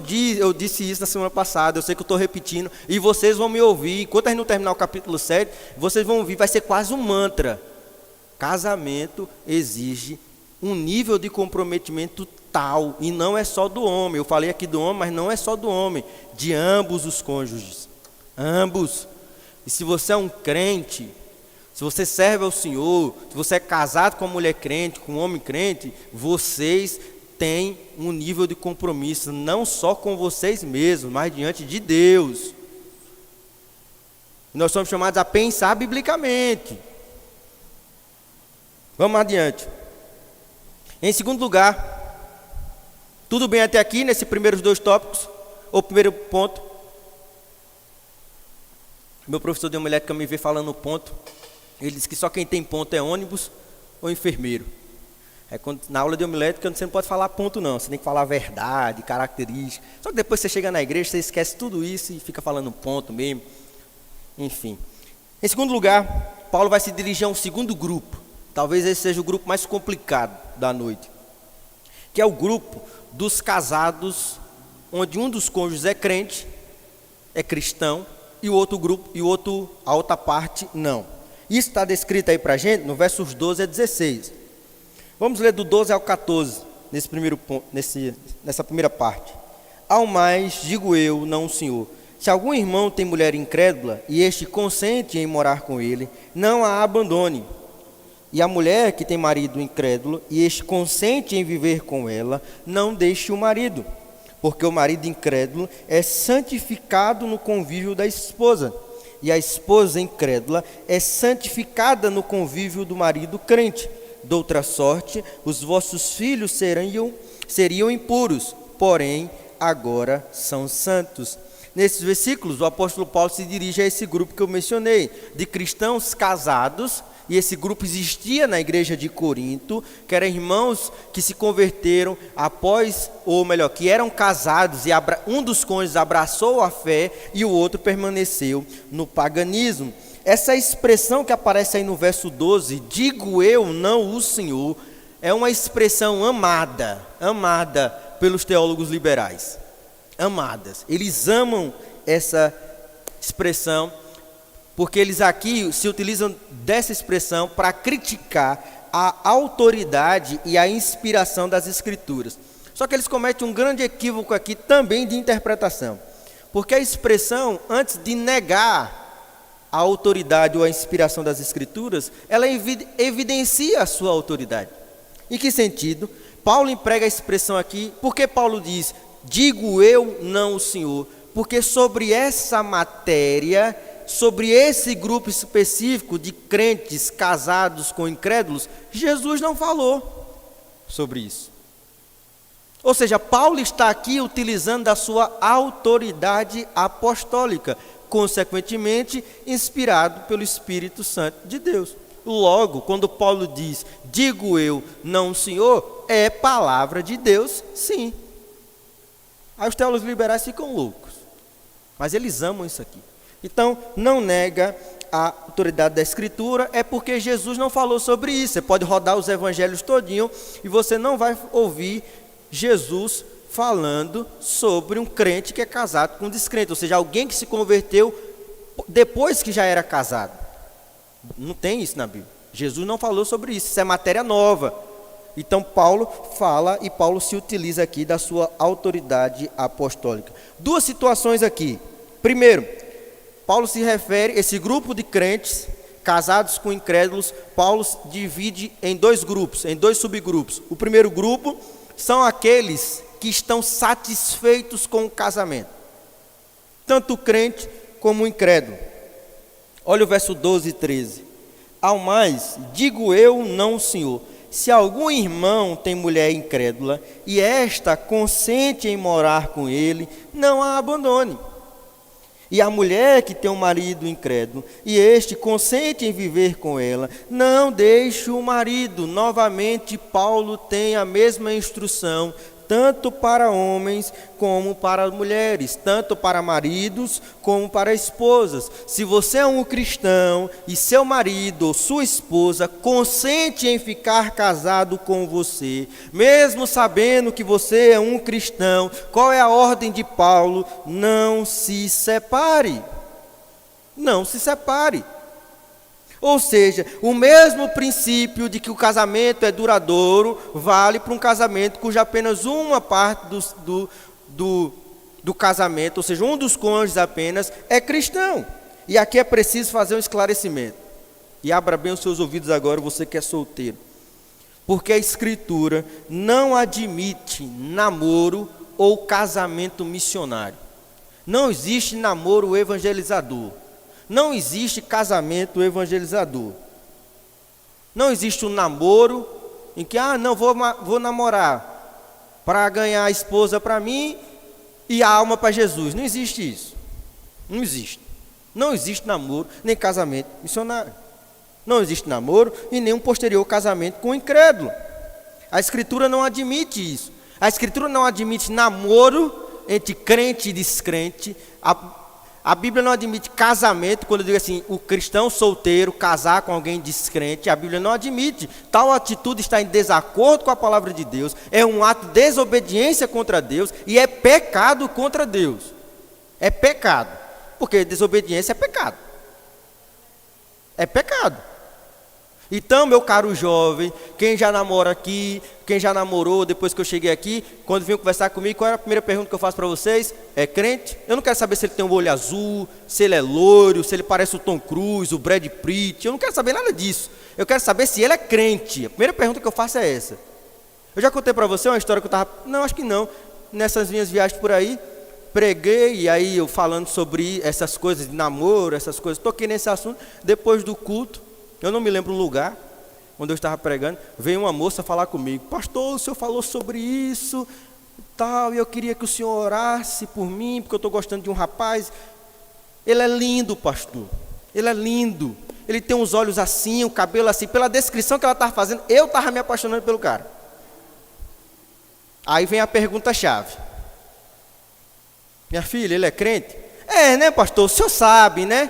disse isso na semana passada. Eu sei que eu estou repetindo e vocês vão me ouvir. Enquanto a gente não terminar o capítulo 7, vocês vão ouvir, vai ser quase um mantra. Casamento exige um nível de comprometimento tal, e não é só do homem. Eu falei aqui do homem, mas não é só do homem, de ambos os cônjuges. Ambos. E se você é um crente, se você serve ao Senhor, se você é casado com uma mulher crente, com um homem crente, vocês têm um nível de compromisso, não só com vocês mesmos, mas diante de Deus. Nós somos chamados a pensar biblicamente. Vamos adiante. Em segundo lugar, tudo bem até aqui, nesses primeiros dois tópicos? O primeiro ponto. Meu professor de homilética me vê falando ponto. Ele disse que só quem tem ponto é ônibus ou enfermeiro. Na aula de homilética você não pode falar ponto não, você tem que falar verdade, característica. Só que depois você chega na igreja, você esquece tudo isso e fica falando ponto mesmo. Enfim. Em segundo lugar, Paulo vai se dirigir a um segundo grupo. Talvez esse seja o grupo mais complicado da noite. Que é o grupo dos casados, onde um dos cônjuges é crente, é cristão, e o outro grupo, a outra parte não. Isso está descrito aí para a gente no versos 12 a 16. Vamos ler do 12 ao 14, nesse primeiro ponto, nessa primeira parte. Ao mais, digo eu, não o Senhor, se algum irmão tem mulher incrédula, e este consente em morar com ele, não a abandone. E a mulher que tem marido incrédulo, e este consente em viver com ela, não deixe o marido, porque o marido incrédulo é santificado no convívio da esposa, e a esposa incrédula é santificada no convívio do marido crente. Doutra sorte, os vossos filhos seriam impuros, porém agora são santos. Nesses versículos, o apóstolo Paulo se dirige a esse grupo que eu mencionei, de cristãos casados, e esse grupo existia na igreja de Corinto, que eram irmãos que se converteram após, ou melhor, que eram casados, e um dos cônjuges abraçou a fé e o outro permaneceu no paganismo. Essa expressão que aparece aí no verso 12, digo eu, não o Senhor, é uma expressão amada pelos teólogos liberais. Amadas. Eles amam essa expressão, porque eles aqui se utilizam dessa expressão para criticar a autoridade e a inspiração das Escrituras. Só que eles cometem um grande equívoco aqui também de interpretação, porque a expressão, antes de negar a autoridade ou a inspiração das Escrituras, ela evidencia a sua autoridade. Em que sentido? Paulo emprega a expressão aqui, porque Paulo diz, digo eu, não o Senhor, porque sobre essa matéria, sobre esse grupo específico de crentes casados com incrédulos, Jesus não falou sobre isso. Ou seja, Paulo está aqui utilizando da sua autoridade apostólica, consequentemente inspirado pelo Espírito Santo de Deus. Logo, quando Paulo diz, digo eu, não o Senhor, é palavra de Deus, sim. Aí os teólogos liberais ficam loucos, mas eles amam isso aqui. Então, não nega a autoridade da Escritura, é porque Jesus não falou sobre isso. Você pode rodar os evangelhos todinho e você não vai ouvir Jesus falando sobre um crente que é casado com um descrente, ou seja, alguém que se converteu depois que já era casado. Não tem isso na Bíblia. Jesus não falou sobre isso, isso é matéria nova. Então Paulo fala e Paulo se utiliza aqui da sua autoridade apostólica. Duas situações aqui. Primeiro, Paulo se refere, esse grupo de crentes casados com incrédulos, Paulo divide em dois grupos, em dois subgrupos. O primeiro grupo são aqueles que estão satisfeitos com o casamento, tanto o crente como o incrédulo. Olha o verso 12 e 13. Ao mais, digo eu, não o Senhor, se algum irmão tem mulher incrédula, e esta consente em morar com ele, não a abandone. E a mulher que tem um marido incrédulo, e este consente em viver com ela, não deixe o marido. Novamente, Paulo tem a mesma instrução, tanto para homens como para mulheres, tanto para maridos como para esposas. Se você é um cristão e seu marido ou sua esposa consente em ficar casado com você, mesmo sabendo que você é um cristão, qual é a ordem de Paulo? Não se separe. Não se separe. Ou seja, o mesmo princípio de que o casamento é duradouro vale para um casamento cuja apenas uma parte do casamento, ou seja, um dos cônjuges apenas, é cristão. E aqui é preciso fazer um esclarecimento. E abra bem os seus ouvidos agora, você que é solteiro. Porque a Escritura não admite namoro ou casamento missionário. Não existe namoro evangelizador. Não existe casamento evangelizador. Não existe um namoro em que, não, vou namorar para ganhar a esposa para mim e a alma para Jesus. Não existe isso. Não existe. Não existe namoro nem casamento missionário. Não existe namoro e nem um posterior casamento com o incrédulo. A Escritura não admite isso. A Escritura não admite namoro entre crente e descrente. A Bíblia não admite casamento, quando eu digo assim, o cristão solteiro casar com alguém descrente, a Bíblia não admite. Tal atitude está em desacordo com a palavra de Deus, é um ato de desobediência contra Deus e é pecado contra Deus. É pecado, porque desobediência é pecado. É pecado. Então, meu caro jovem, quem já namora aqui, quem já namorou depois que eu cheguei aqui, quando vem conversar comigo, qual é a primeira pergunta que eu faço para vocês? É crente? Eu não quero saber se ele tem um olho azul, se ele é loiro, se ele parece o Tom Cruise, o Brad Pitt, eu não quero saber nada disso. Eu quero saber se ele é crente. A primeira pergunta que eu faço é essa. Eu já contei para você uma história que eu estava... Não, acho que não. Nessas minhas viagens por aí, preguei, e aí eu falando sobre essas coisas de namoro, essas coisas, toquei nesse assunto, depois do culto. Eu não me lembro o lugar onde eu estava pregando, veio uma moça falar comigo: pastor, o senhor falou sobre isso e tal, e eu queria que o senhor orasse por mim, porque eu estou gostando de um rapaz. Ele é lindo, pastor, ele é lindo, ele tem uns olhos assim, o cabelo assim. Pela descrição que ela estava fazendo, eu estava me apaixonando pelo cara. Aí vem a pergunta-chave: minha filha, ele é crente? É, né, pastor, o senhor sabe, né?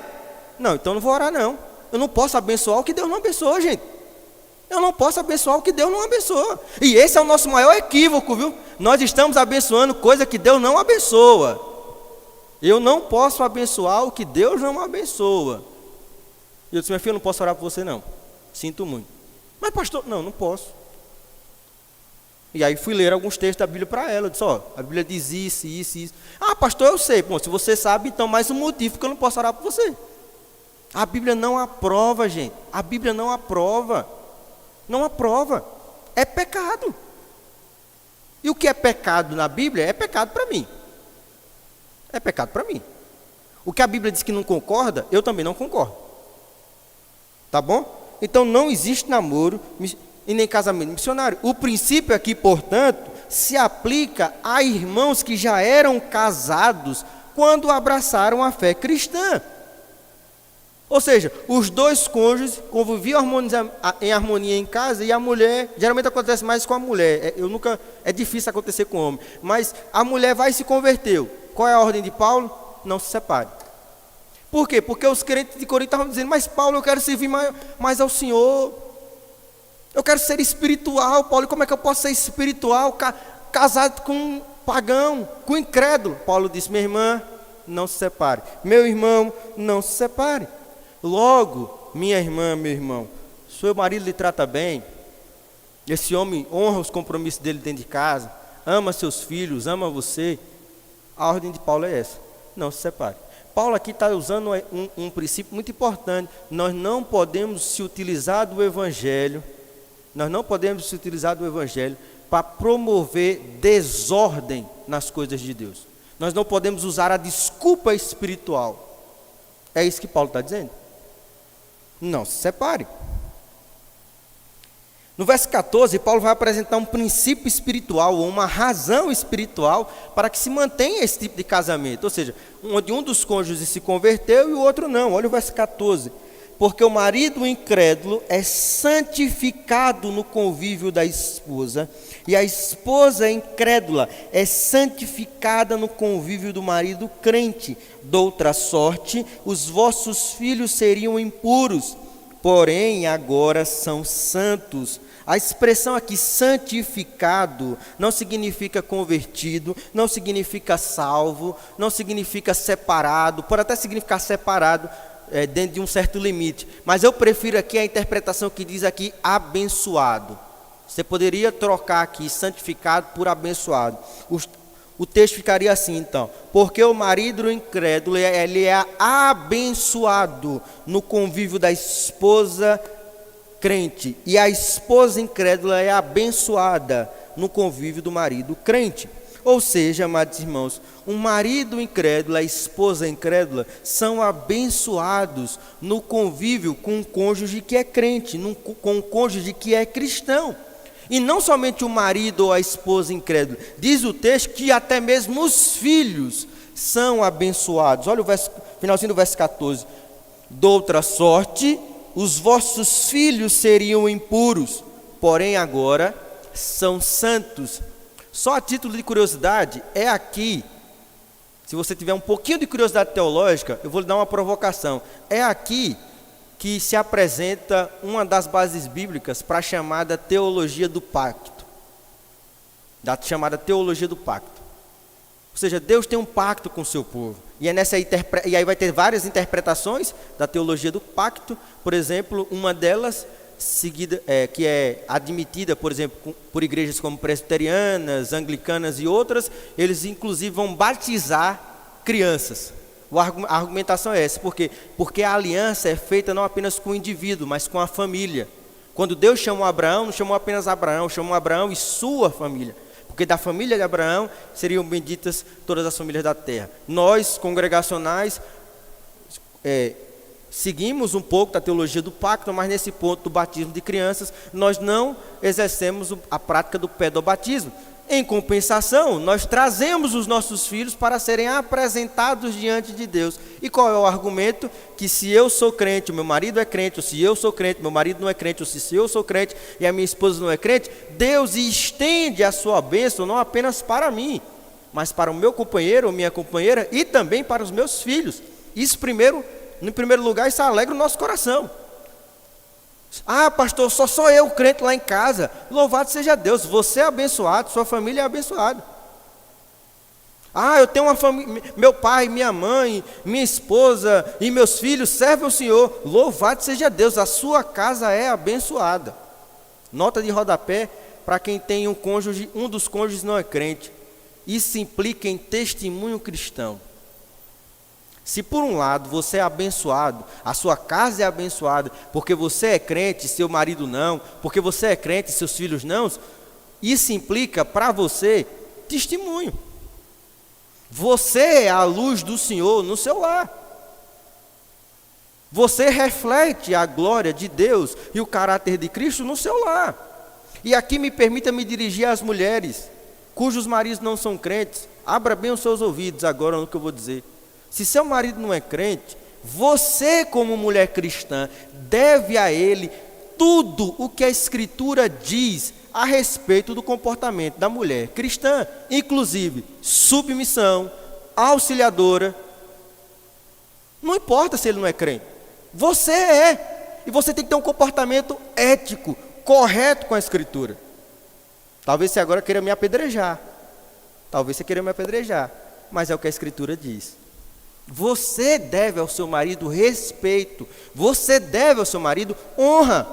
Não, então não vou orar não. Eu não posso abençoar o que Deus não abençoa, gente. Eu não posso abençoar o que Deus não abençoa. E esse é o nosso maior equívoco, viu? Nós estamos abençoando coisa que Deus não abençoa. Eu não posso abençoar o que Deus não abençoa. E eu disse: minha filha, eu não posso orar por você não. Sinto muito. Mas pastor, não posso. E aí fui ler alguns textos da Bíblia para ela. Eu disse: a Bíblia diz isso, isso, isso. Ah, pastor, eu sei. Bom, se você sabe, então mais um motivo que eu não posso orar por você. A Bíblia não aprova, gente. A Bíblia não aprova. Não aprova. É pecado. E o que é pecado na Bíblia é pecado para mim. É pecado para mim. O que a Bíblia diz que não concorda, eu também não concordo. Tá bom? Então não existe namoro e nem casamento missionário. O princípio aqui, portanto, se aplica a irmãos que já eram casados quando abraçaram a fé cristã. Ou seja, os dois cônjuges conviviam em harmonia em casa, e a mulher, geralmente acontece mais com a mulher, é difícil acontecer com o homem, mas a mulher vai e se converteu. Qual é a ordem de Paulo? Não se separe. Por quê? Porque os crentes de Corinto estavam dizendo: mas Paulo, eu quero servir mais ao Senhor, eu quero ser espiritual. Paulo, como é que eu posso ser espiritual casado com um pagão, com um incrédulo? Paulo disse: minha irmã, não se separe, meu irmão, não se separe. Logo, minha irmã, meu irmão, seu marido lhe trata bem, esse homem honra os compromissos dele dentro de casa, ama seus filhos, ama você, a ordem de Paulo é essa: não se separe. Paulo aqui está usando um princípio muito importante. Nós não podemos se utilizar do Evangelho, para promover desordem nas coisas de Deus. Nós não podemos usar a desculpa espiritual. É isso que Paulo está dizendo. Não se separe. No verso 14, Paulo vai apresentar um princípio espiritual, ou uma razão espiritual, para que se mantenha esse tipo de casamento. Ou seja, onde um dos cônjuges se converteu e o outro não. Olha o verso 14. Porque o marido incrédulo é santificado no convívio da esposa, e a esposa incrédula é santificada no convívio do marido crente. Doutra sorte, os vossos filhos seriam impuros, porém agora são santos. A expressão aqui santificado não significa convertido, não significa salvo, não significa separado, pode até significar separado dentro de um certo limite, mas eu prefiro aqui a interpretação que diz aqui abençoado. Você poderia trocar aqui santificado por abençoado. O texto ficaria assim então: porque o marido incrédulo ele é abençoado no convívio da esposa crente, e a esposa incrédula é abençoada no convívio do marido crente. Ou seja, amados irmãos, um marido incrédulo e a esposa incrédula são abençoados no convívio com um cônjuge que é crente, com um cônjuge que é cristão. E não somente o marido ou a esposa incrédula, diz o texto que até mesmo os filhos são abençoados. Olha o finalzinho do verso 14: doutra sorte, os vossos filhos seriam impuros, porém agora são santos. Só a título de curiosidade, é aqui, se você tiver um pouquinho de curiosidade teológica, eu vou lhe dar uma provocação. É aqui que se apresenta uma das bases bíblicas para a chamada teologia do pacto. Da chamada teologia do pacto. Ou seja, Deus tem um pacto com o seu povo. E aí vai ter várias interpretações da teologia do pacto. Por exemplo, uma delas seguida, que é admitida, por exemplo, por igrejas como presbiterianas, anglicanas e outras, eles inclusive vão batizar crianças. A argumentação é essa: porque a aliança é feita não apenas com o indivíduo, mas com a família. Quando Deus chamou Abraão, não chamou apenas Abraão, chamou Abraão e sua família. Porque da família de Abraão seriam benditas todas as famílias da terra. Nós, congregacionais, seguimos um pouco da teologia do pacto, mas nesse ponto do batismo de crianças, nós não exercemos a prática do pedobatismo. Em compensação, nós trazemos os nossos filhos para serem apresentados diante de Deus. E qual é o argumento? Que se eu sou crente, o meu marido é crente, ou se eu sou crente, meu marido não é crente, ou se eu sou crente e a minha esposa não é crente, Deus estende a sua bênção não apenas para mim, mas para o meu companheiro ou minha companheira e também para os meus filhos. Isso em primeiro lugar, isso alegra o nosso coração. Ah, pastor, só sou eu crente lá em casa. Louvado seja Deus, você é abençoado, sua família é abençoada. Ah, eu tenho uma família, meu pai, minha mãe, minha esposa e meus filhos servem ao Senhor. Louvado seja Deus, a sua casa é abençoada. Nota de rodapé para quem tem um dos cônjuges não é crente. Isso implica em testemunho cristão. Se por um lado você é abençoado, a sua casa é abençoada, porque você é crente, seu marido não, porque você é crente, seus filhos não, isso implica para você testemunho. Você é a luz do Senhor no seu lar. Você reflete a glória de Deus e o caráter de Cristo no seu lar. E aqui permita me dirigir às mulheres cujos maridos não são crentes. Abra bem os seus ouvidos agora no que eu vou dizer. Se seu marido não é crente, você como mulher cristã deve a ele tudo o que a Escritura diz a respeito do comportamento da mulher cristã, inclusive submissão, auxiliadora. Não importa se ele não é crente. Você é. E você tem que ter um comportamento ético, correto com a Escritura. Talvez você agora queira me apedrejar. Talvez você queira me apedrejar. Mas é o que a Escritura diz. Você deve ao seu marido respeito. Você deve ao seu marido honra.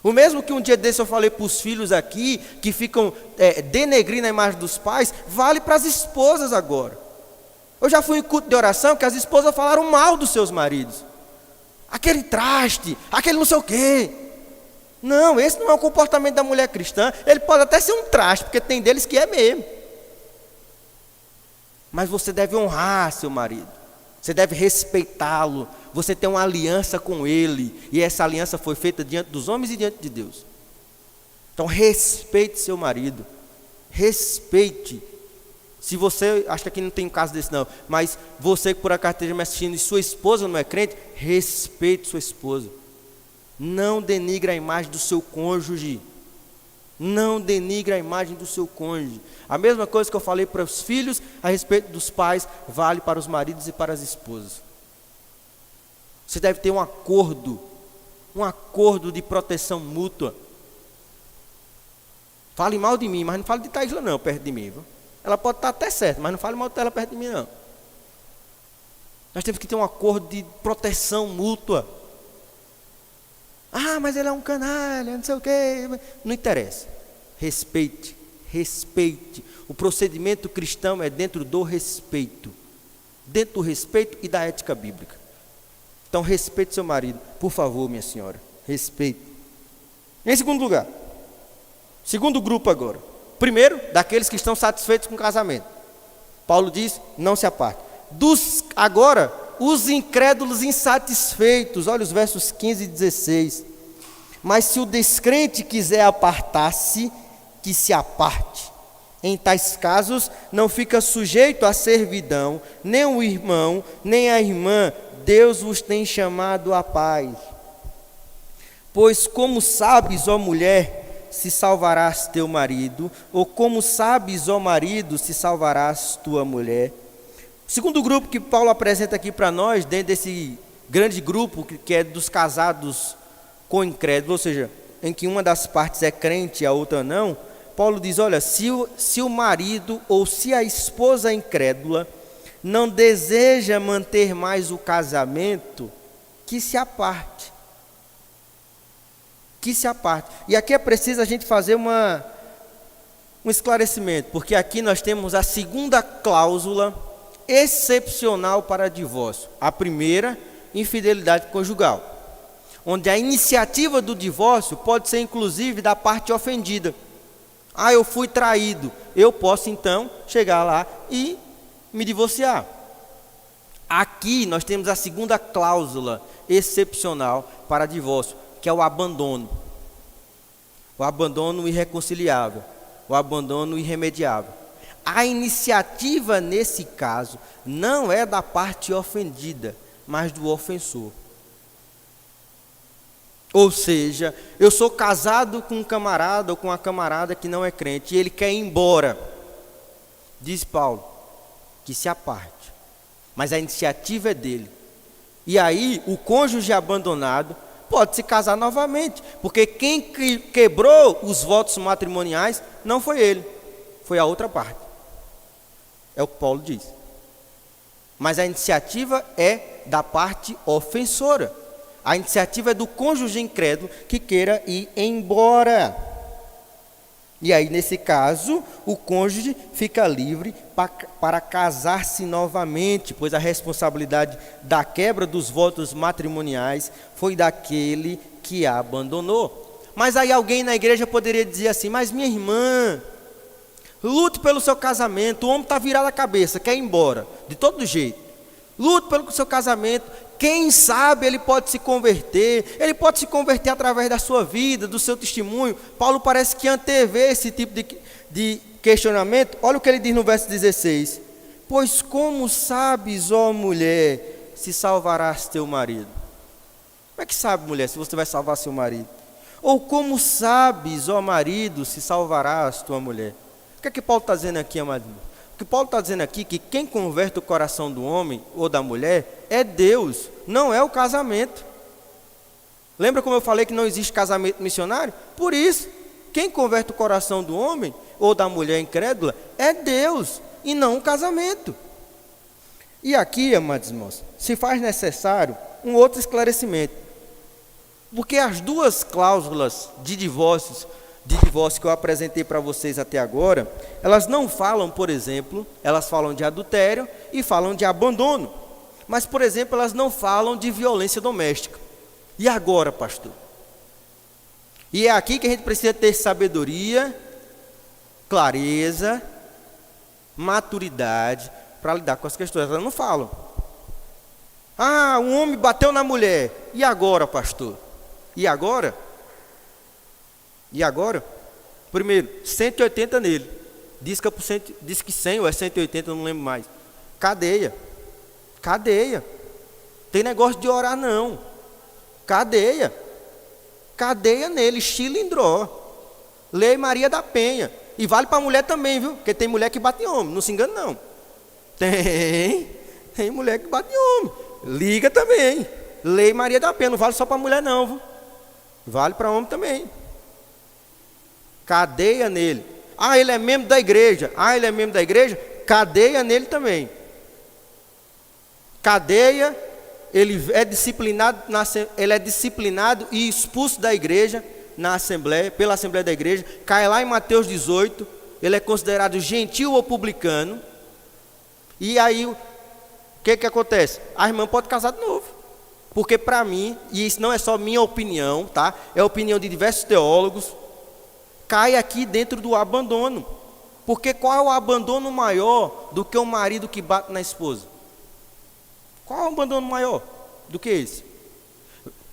O mesmo que um dia desse eu falei para os filhos aqui, que ficam denegrindo a imagem dos pais, vale para as esposas agora. Eu já fui em culto de oração que as esposas falaram mal dos seus maridos. Aquele traste, aquele não sei o quê. Não, esse não é o comportamento da mulher cristã. Ele pode até ser um traste, porque tem deles que é mesmo. Mas você deve honrar seu marido. Você deve respeitá-lo. Você tem uma aliança com ele. E essa aliança foi feita diante dos homens e diante de Deus. Então respeite seu marido. Respeite. Se você, acho que aqui não tem um caso desse não, mas você que por acaso esteja me assistindo e sua esposa não é crente, respeite sua esposa. Não denigre a imagem do seu cônjuge. Não denigre a imagem do seu cônjuge. A mesma coisa que eu falei para os filhos a respeito dos pais, vale para os maridos e para as esposas. Você deve ter um acordo de proteção mútua. Fale mal de mim, mas não fale de Taísla não, perto de mim. Viu? Ela pode estar até certa, mas não fale mal dela perto de mim não. Nós temos que ter um acordo de proteção mútua. Ah, mas ele é um canalha, não sei o quê. Não interessa. Respeite, respeite. O procedimento cristão é dentro do respeito. Dentro do respeito e da ética bíblica. Então respeite seu marido, por favor, minha senhora. Respeite. Em segundo lugar, segundo grupo agora. Primeiro, daqueles que estão satisfeitos com o casamento. Paulo diz, não se aparte. Agora, os incrédulos insatisfeitos. Olha os versos 15 e 16. Mas se o descrente quiser apartar-se, que se aparte. Em tais casos, não fica sujeito à servidão, nem o irmão, nem a irmã. Deus vos tem chamado à paz. Pois como sabes, ó mulher, se salvarás teu marido, ou como sabes, ó marido, se salvarás tua mulher. O segundo grupo que Paulo apresenta aqui para nós, dentro desse grande grupo que é dos casados com incrédulos, ou seja, em que uma das partes é crente e a outra não, Paulo diz, olha, se o marido ou se a esposa incrédula não deseja manter mais o casamento, que se aparte. Que se aparte. E aqui é preciso a gente fazer um esclarecimento, porque aqui nós temos a segunda cláusula excepcional para divórcio. A primeira, infidelidade conjugal, onde a iniciativa do divórcio pode ser inclusive da parte ofendida. Ah, eu fui traído. Eu posso então chegar lá e me divorciar. Aqui nós temos a segunda cláusula excepcional para divórcio, que é o abandono. O abandono irreconciliável, o abandono irremediável. A iniciativa nesse caso não é da parte ofendida, mas do ofensor. Ou seja, eu sou casado com um camarada ou com uma camarada que não é crente e ele quer ir embora. Diz Paulo, que se aparte. Mas a iniciativa é dele. E aí, o cônjuge abandonado pode se casar novamente, porque quem quebrou os votos matrimoniais não foi ele, foi a outra parte. É o que Paulo diz. Mas a iniciativa é da parte ofensora. A iniciativa é do cônjuge incrédulo que queira ir embora. E aí, nesse caso, o cônjuge fica livre para casar-se novamente, pois a responsabilidade da quebra dos votos matrimoniais foi daquele que a abandonou. Mas aí alguém na igreja poderia dizer assim, mas minha irmã, lute pelo seu casamento, o homem está virado a cabeça, quer ir embora, de todo jeito. Lute pelo seu casamento, quem sabe ele pode se converter através da sua vida, do seu testemunho. Paulo parece que antevê esse tipo de questionamento. Olha o que ele diz no verso 16. Pois como sabes, ó mulher, se salvarás teu marido? Como é que sabe, mulher, se você vai salvar seu marido? Ou como sabes, ó marido, se salvarás tua mulher? O que é que Paulo está dizendo aqui, amado? que Paulo está dizendo aqui, que quem converte o coração do homem ou da mulher é Deus, não é o casamento. Lembra como eu falei que não existe casamento missionário? Por isso, quem converte o coração do homem ou da mulher incrédula é Deus, e não o casamento. E aqui, amados irmãos, se faz necessário um outro esclarecimento. Porque as duas cláusulas de divórcio que eu apresentei para vocês até agora, elas não falam, por exemplo, elas falam de adultério e falam de abandono. Mas, por exemplo, elas não falam de violência doméstica. E agora, pastor? E é aqui que a gente precisa ter sabedoria, clareza, maturidade para lidar com as questões. Elas não falam. Ah, um homem bateu na mulher. E agora, pastor? E agora? E agora? Primeiro, 180 nele. Diz que 100 ou é 180, eu não lembro mais. Cadeia. Cadeia. Tem negócio de orar não. Cadeia. Cadeia nele, chilindró. Lei Maria da Penha. E vale para mulher também, viu? Porque tem mulher que bate em homem, não se engane não. Tem mulher que bate em homem. Liga também. Lei Maria da Penha, não vale só para mulher não, viu? Vale para homem também. Cadeia nele. Ah, ele é membro da igreja. Ah, ele é membro da igreja. Cadeia nele também. Cadeia, ele é disciplinado e expulso da igreja na assembleia, pela assembleia da igreja. Cai lá em Mateus 18. Ele é considerado gentil ou publicano. E aí, o que acontece? A irmã pode casar de novo. Porque para mim, e isso não é só minha opinião, tá? É a opinião de diversos teólogos, cai aqui dentro do abandono. Porque qual é o abandono maior do que o marido que bate na esposa? Qual é o abandono maior do que esse?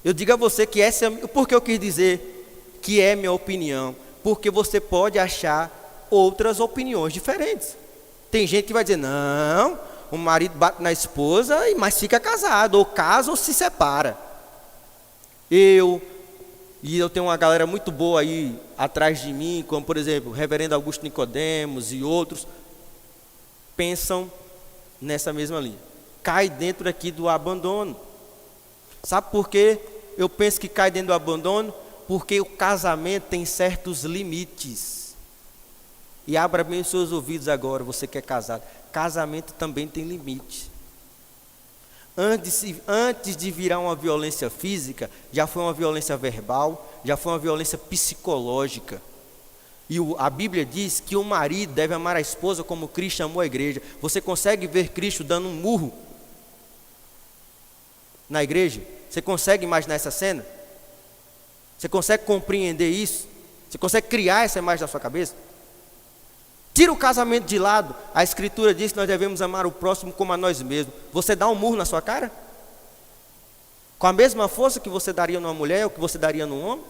Eu digo a você que essa é... Por que eu quis dizer que é minha opinião? Porque você pode achar outras opiniões diferentes. Tem gente que vai dizer, não, o marido bate na esposa, mas fica casado, ou casa ou se separa. Eu tenho uma galera muito boa aí atrás de mim, como por exemplo, o reverendo Augusto Nicodemos e outros, pensam nessa mesma linha. Cai dentro aqui do abandono. Sabe por quê? Eu penso que cai dentro do abandono, porque o casamento tem certos limites. E abra bem os seus ouvidos agora, você que é casado. Casamento também tem limite. Antes de virar uma violência física, já foi uma violência verbal, já foi uma violência psicológica. E a Bíblia diz que o marido deve amar a esposa como Cristo amou a igreja. Você consegue ver Cristo dando um murro na igreja? Você consegue imaginar essa cena? Você consegue compreender isso? Você consegue criar essa imagem na sua cabeça? Tira o casamento de lado. A Escritura diz que nós devemos amar o próximo como a nós mesmos. Você dá um murro na sua cara? Com a mesma força que você daria numa mulher ou que você daria num homem?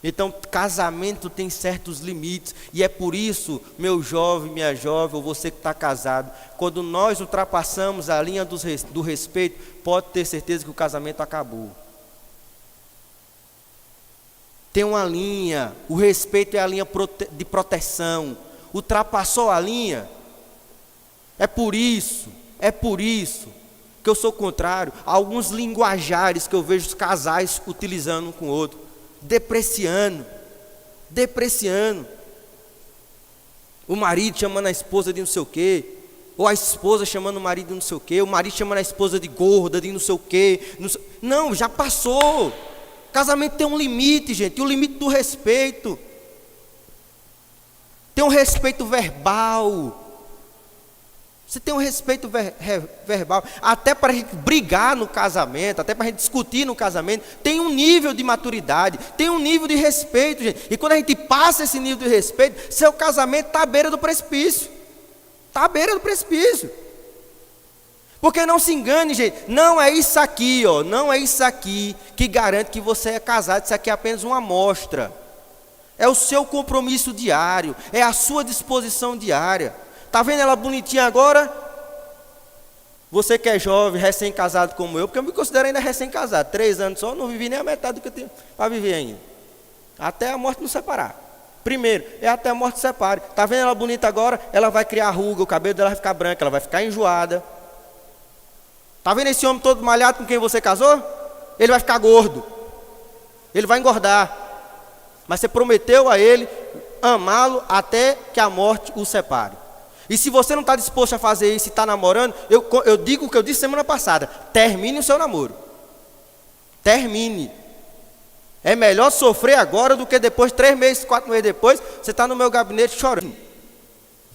Então, casamento tem certos limites. E é por isso, meu jovem, minha jovem, ou você que está casado, quando nós ultrapassamos a linha do respeito, pode ter certeza que o casamento acabou. Tem uma linha, o respeito é a linha de proteção. Ultrapassou a linha. É por isso que eu sou contrário a alguns linguajares que eu vejo os casais utilizando um com o outro, depreciando. O marido chamando a esposa de não sei o quê, ou a esposa chamando o marido de não sei o quê, o marido chamando a esposa de gorda, de não sei o quê. Não, já passou. Casamento tem um limite, gente, o limite do respeito. Tem um respeito verbal. Você tem um respeito verbal. Até para a gente brigar no casamento, até para a gente discutir no casamento, tem um nível de maturidade, tem um nível de respeito, gente. E quando a gente passa esse nível de respeito, seu casamento está à beira do precipício. Está à beira do precipício. Porque não se engane, gente, não é isso aqui, não é isso aqui que garante que você é casado. Isso aqui é apenas uma amostra. É o seu compromisso diário, é a sua disposição diária. Está vendo ela bonitinha agora? Você que é jovem, recém-casado como eu, porque eu me considero ainda recém-casado, 3 anos só, não vivi nem a metade do que eu tenho para viver ainda. Até a morte nos separar. Primeiro, é até a morte separe. Está vendo ela bonita agora? Ela vai criar ruga, o cabelo dela vai ficar branco, ela vai ficar enjoada. Está vendo esse homem todo malhado com quem você casou? Ele vai ficar gordo. Ele vai engordar. Mas você prometeu a ele amá-lo até que a morte o separe. E se você não está disposto a fazer isso e está namorando, eu digo o que eu disse semana passada: termine o seu namoro. Termine. É melhor sofrer agora do que depois, 3 meses, 4 meses depois, você está no meu gabinete chorando.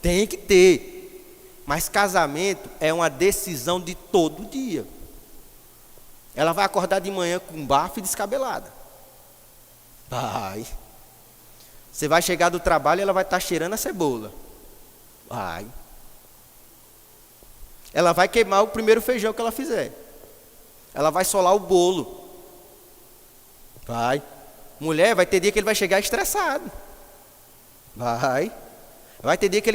Tem que ter. Mas casamento é uma decisão de todo dia. Ela vai acordar de manhã com bafo e descabelada. Vai. Você vai chegar do trabalho e ela vai estar cheirando a cebola. Vai. Ela vai queimar o primeiro feijão que ela fizer. Ela vai solar o bolo. Vai. Mulher, vai ter dia que ele vai chegar estressado. Vai. Vai ter dia que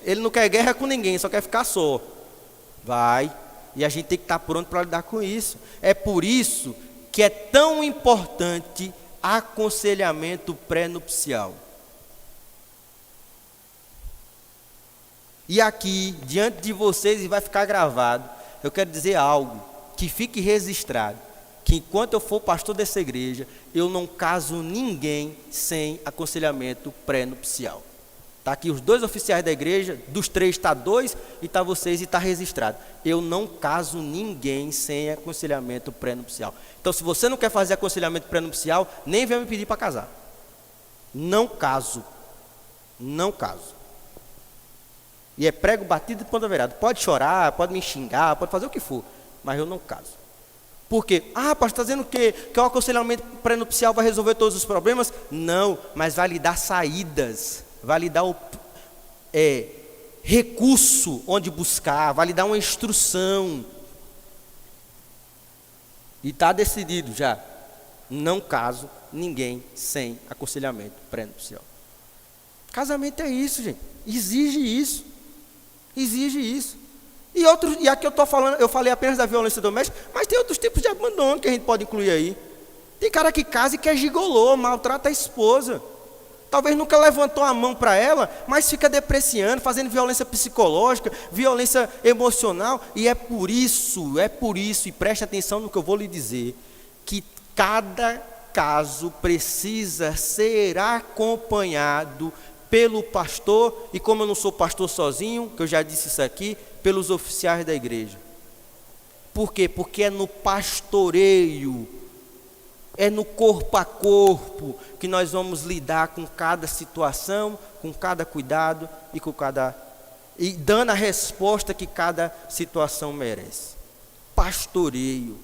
ele não quer guerra com ninguém, só quer ficar só. Vai. E a gente tem que estar pronto para lidar com isso. É por isso que é tão importante aconselhamento pré-nupcial. E aqui, diante de vocês, e vai ficar gravado, eu quero dizer algo que fique registrado: que enquanto eu for pastor dessa igreja, eu não caso ninguém sem aconselhamento pré-nupcial. Está aqui os 2 oficiais da igreja, dos 3 está 2 e está vocês e está registrado. Eu não caso ninguém sem aconselhamento pré-nupcial. Então, se você não quer fazer aconselhamento pré-nupcial, nem venha me pedir para casar. Não caso. Não caso. E é prego batido de ponta virada. Pode chorar, pode me xingar, pode fazer o que for, mas eu não caso. Por quê? Pastor, está dizendo que o aconselhamento pré-nupcial vai resolver todos os problemas? Não, mas vai lhe dar saídas, vai lhe dar recurso onde buscar, vai lhe dar uma instrução. E está decidido já: não caso ninguém sem aconselhamento pré-nupcial. Casamento é isso, gente. Exige isso. Exige isso. E aqui eu estou falando, eu falei apenas da violência doméstica, mas tem outros tipos de abandono que a gente pode incluir aí. Tem cara que casa e que é gigolô, maltrata a esposa. Talvez nunca levantou a mão para ela, mas fica depreciando, fazendo violência psicológica, violência emocional. E é por isso, e preste atenção no que eu vou lhe dizer, que cada caso precisa ser acompanhado pelo pastor, e como eu não sou pastor sozinho, que eu já disse isso aqui, pelos oficiais da igreja. Por quê? Porque é no pastoreio, é no corpo a corpo, que nós vamos lidar com cada situação, com cada cuidado e dando a resposta que cada situação merece. Pastoreio.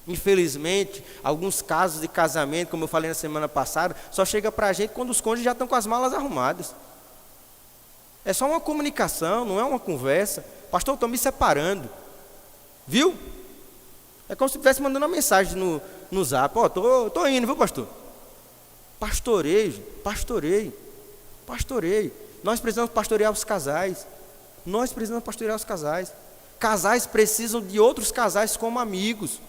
Infelizmente, alguns casos de casamento, como eu falei na semana passada, só chega para a gente quando os cônjuges já estão com as malas arrumadas. É só uma comunicação, não é uma conversa. Pastor, eu estou me separando. Viu? É como se estivesse mandando uma mensagem no zap: estou indo, viu, pastor? Pastoreio. Nós precisamos pastorear os casais. Casais precisam de outros casais como amigos,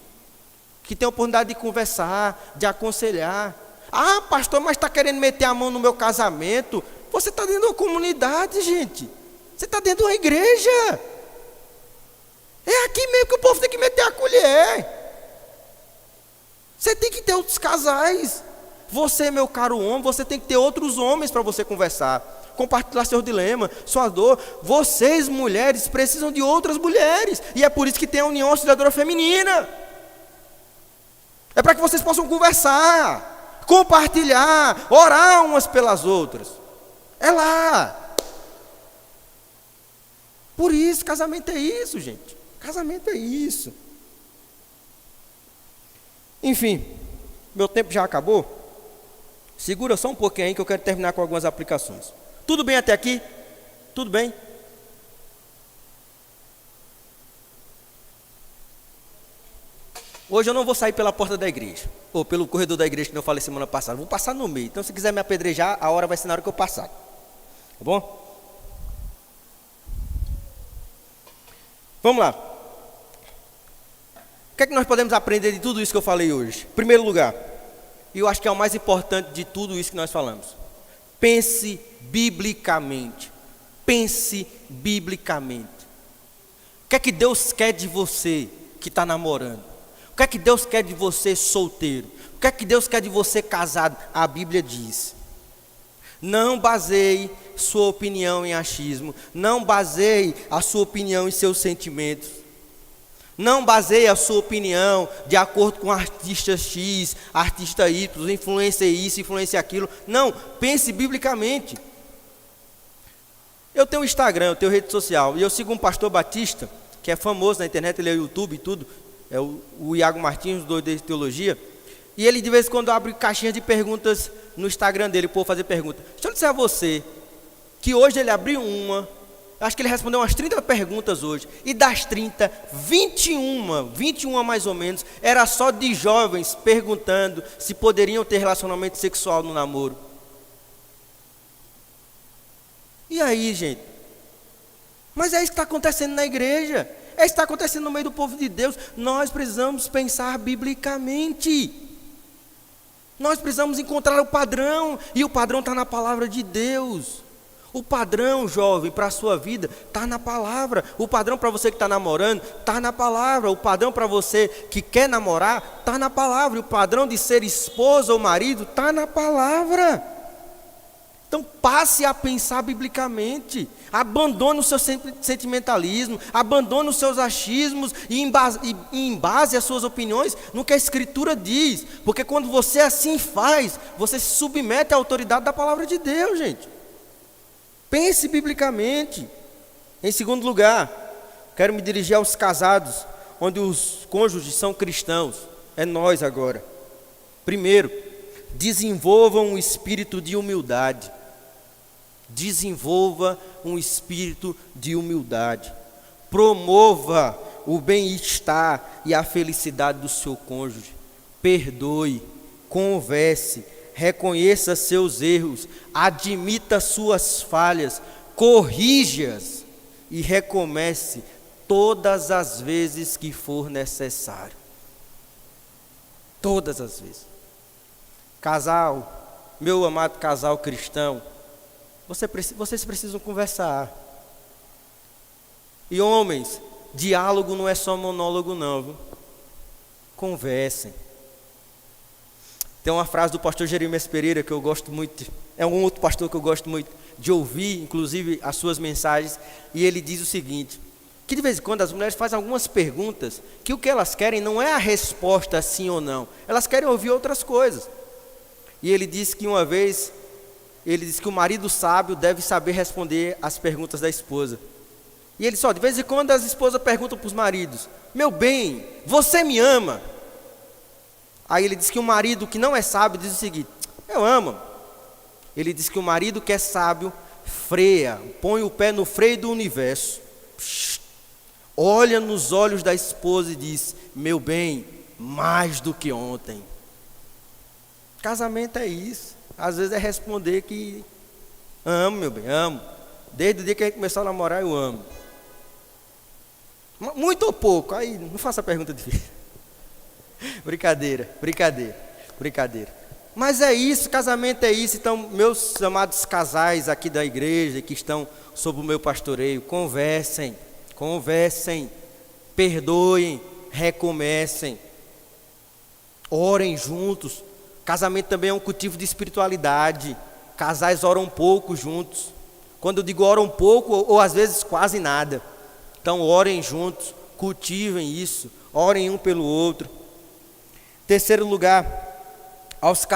que tem a oportunidade de conversar, de aconselhar. Pastor, mas está querendo meter a mão no meu casamento? Você está dentro de uma comunidade, gente. Você está dentro de uma igreja. É aqui mesmo que o povo tem que meter a colher. Você tem que ter outros casais. Você, meu caro homem, você tem que ter outros homens para você conversar, compartilhar seu dilema, sua dor. Vocês, mulheres, precisam de outras mulheres. E é por isso que tem a União Auxiliadora Feminina. É para que vocês possam conversar, compartilhar, orar umas pelas outras. É lá. Por isso, casamento é isso, gente. Casamento é isso. Enfim, meu tempo já acabou. Segura só um pouquinho aí que eu quero terminar com algumas aplicações. Tudo bem até aqui? Tudo bem? Hoje eu não vou sair pela porta da igreja, ou pelo corredor da igreja que eu falei semana passada. Vou passar no meio. Então, se quiser me apedrejar, a hora vai ser na hora que eu passar. Tá bom? Vamos lá. O que é que nós podemos aprender de tudo isso que eu falei hoje? Em primeiro lugar, E eu acho que é o mais importante de tudo isso que nós falamos. Pense biblicamente. Pense biblicamente. O que é que Deus quer de você que está namorando? O que é que Deus quer de você solteiro? O que é que Deus quer de você casado? A Bíblia diz: não baseie sua opinião em achismo. Não baseie a sua opinião em seus sentimentos. Não baseie a sua opinião de acordo com artista X, artista Y, influência isso, influência aquilo. Não, pense biblicamente. Eu tenho Instagram, eu tenho rede social, e eu sigo um pastor batista, que é famoso na internet, ele é YouTube e tudo, é o Iago Martins, do Doido de Teologia, e ele de vez em quando abre caixinhas de perguntas no Instagram dele, para fazer pergunta. Deixa eu dizer a você, que hoje ele abriu uma, acho que ele respondeu umas 30 perguntas hoje, e das 30, 21 mais ou menos, era só de jovens perguntando se poderiam ter relacionamento sexual no namoro. E aí, gente? Mas é isso que está acontecendo na igreja, é isso que está acontecendo no meio do povo de Deus. Nós precisamos pensar biblicamente, nós precisamos encontrar o padrão, e o padrão está na palavra de Deus. O padrão, jovem, para a sua vida, está na palavra. O padrão para você que está namorando, está na palavra. O padrão para você que quer namorar, está na palavra. E o padrão de ser esposa ou marido, está na palavra. Então passe a pensar biblicamente, abandone o seu sentimentalismo, abandone os seus achismos e embase as suas opiniões no que a Escritura diz, porque quando você assim faz, você se submete à autoridade da palavra de Deus, gente. Pense biblicamente. Em segundo lugar, quero me dirigir aos casados, onde os cônjuges são cristãos, é nós agora. Primeiro, desenvolvam um espírito de humildade. Desenvolva um espírito de humildade. Promova o bem-estar e a felicidade do seu cônjuge. Perdoe, converse, reconheça seus erros, admita suas falhas, corrija-as e recomece todas as vezes que for necessário. Todas as vezes. Casal, meu amado casal cristão, vocês precisam conversar. E homens, diálogo não é só monólogo não, viu? Conversem. Tem uma frase do pastor Jeremias Pereira que eu gosto muito, é um outro pastor que eu gosto muito de ouvir, inclusive as suas mensagens, e ele diz o seguinte, que de vez em quando as mulheres fazem algumas perguntas, que o que elas querem não é a resposta sim ou não, elas querem ouvir outras coisas. E ele disse que uma vez, ele disse que o marido sábio deve saber responder às perguntas da esposa. E ele só, de vez em quando as esposas perguntam para os maridos, meu bem, você me ama? Aí ele diz que o marido que não é sábio diz o seguinte, eu amo. Ele diz que o marido que é sábio freia, põe o pé no freio do universo, olha nos olhos da esposa e diz, meu bem, mais do que ontem. Casamento é isso. Às vezes é responder que amo, meu bem, amo. Desde o dia que a gente começou a namorar, eu amo. Muito ou pouco? Aí não faça pergunta difícil. Brincadeira. Mas é isso, casamento é isso. Então, meus amados casais aqui da igreja, que estão sob o meu pastoreio, conversem, perdoem, recomecem, orem juntos. Casamento também é um cultivo de espiritualidade. Casais oram pouco juntos. Quando eu digo oram pouco, ou às vezes quase nada. Então orem juntos, cultivem isso, orem um pelo outro. Terceiro lugar, aos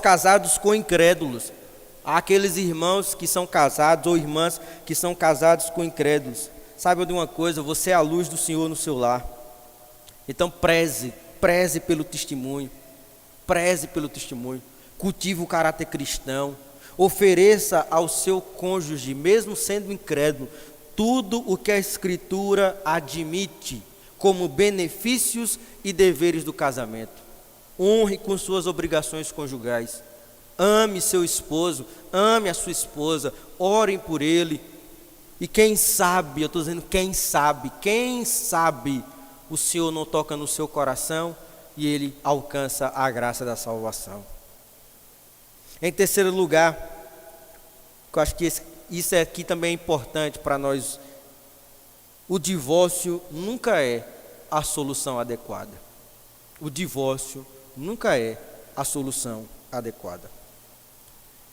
casados com incrédulos. Há aqueles irmãos que são casados ou irmãs que são casados com incrédulos. Saiba de uma coisa, você é a luz do Senhor no seu lar. Então preze pelo testemunho. Cultive o caráter cristão, ofereça ao seu cônjuge, mesmo sendo incrédulo, tudo o que a Escritura admite como benefícios e deveres do casamento. Honre com suas obrigações conjugais, ame seu esposo, ame a sua esposa, orem por ele, e quem sabe, eu estou dizendo quem sabe, o Senhor não toca no seu coração, e ele alcança a graça da salvação. Em terceiro lugar, eu acho que isso aqui também é importante para nós. O divórcio nunca é a solução adequada. O divórcio nunca é a solução adequada.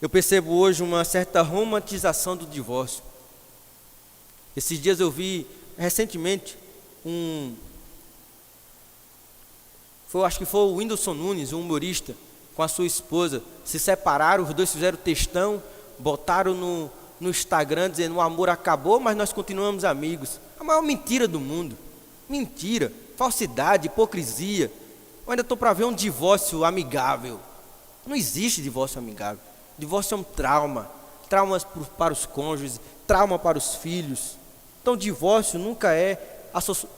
Eu percebo hoje uma certa romantização do divórcio. Esses dias eu vi, recentemente, acho que foi o Whindersson Nunes, um humorista, com a sua esposa, se separaram, os dois fizeram textão, botaram no Instagram dizendo: o amor acabou, mas nós continuamos amigos. A maior mentira do mundo. Mentira, falsidade, hipocrisia. Eu ainda estou para ver um divórcio amigável. Não existe divórcio amigável. Divórcio é um trauma. Traumas para os cônjuges, trauma para os filhos. Então, divórcio nunca é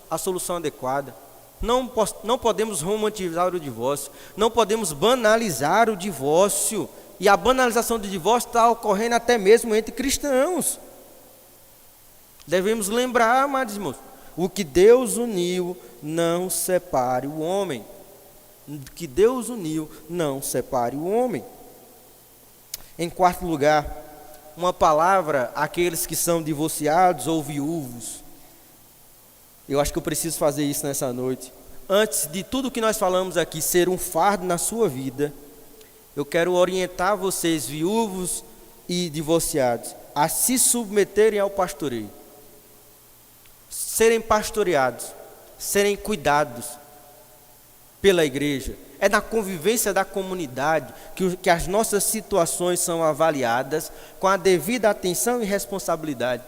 a solução adequada. Não podemos romantizar o divórcio. Não podemos banalizar o divórcio. E a banalização do divórcio está ocorrendo até mesmo entre cristãos. Devemos lembrar, amados irmãos, o que Deus uniu, não separe o homem. O que Deus uniu, não separe o homem. Em quarto lugar, uma palavra àqueles que são divorciados ou viúvos. Eu acho que eu preciso fazer isso nessa noite. Antes de tudo que nós falamos aqui ser um fardo na sua vida, eu quero orientar vocês, viúvos e divorciados, a se submeterem ao pastoreio. Serem pastoreados, serem cuidados pela igreja. É na convivência da comunidade que as nossas situações são avaliadas com a devida atenção e responsabilidade.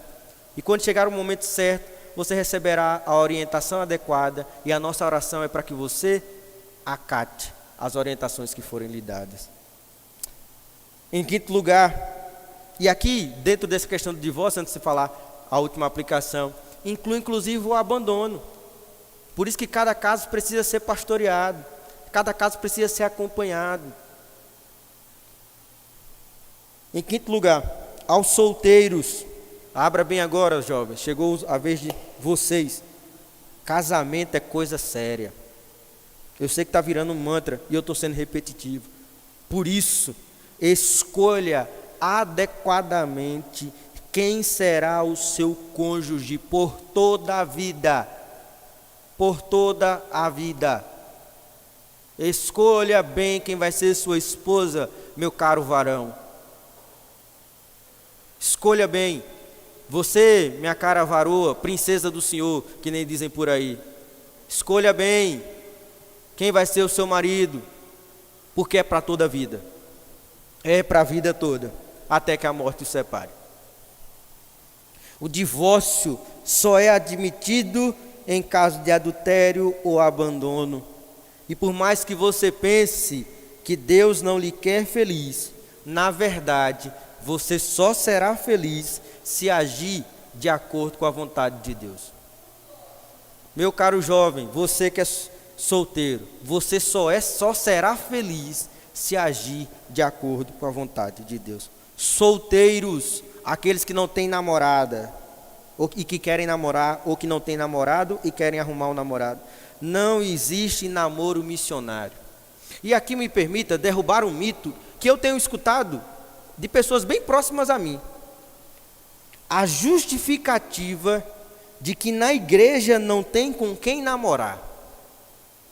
E quando chegar o momento certo, você receberá a orientação adequada, e a nossa oração é para que você acate as orientações que forem lhe dadas. Em quinto lugar, e aqui dentro dessa questão do divórcio, antes de falar a última aplicação, inclui inclusive o abandono. Por isso que cada caso precisa ser pastoreado, cada caso precisa ser acompanhado. Em quinto lugar, aos solteiros, abra bem agora, jovens, chegou a vez de vocês. Casamento é coisa séria. Eu sei que está virando um mantra e eu estou sendo repetitivo. Por isso, escolha adequadamente quem será o seu cônjuge por toda a vida. Por toda a vida. Escolha bem quem vai ser sua esposa, meu caro varão. Escolha bem. Você, minha cara varoa, princesa do Senhor, que nem dizem por aí. Escolha bem quem vai ser o seu marido, porque é para toda a vida. É para a vida toda, até que a morte os separe. O divórcio só é admitido em caso de adultério ou abandono. E por mais que você pense que Deus não lhe quer feliz, na verdade, você só será feliz se agir de acordo com a vontade de Deus. Meu caro jovem, você que é solteiro, você só será feliz se agir de acordo com a vontade de Deus. Solteiros, aqueles que não têm namorada, e que querem namorar, ou que não têm namorado e querem arrumar um namorado. Não existe namoro missionário. E aqui me permita derrubar um mito que eu tenho escutado de pessoas bem próximas a mim. A justificativa de que na igreja não tem com quem namorar.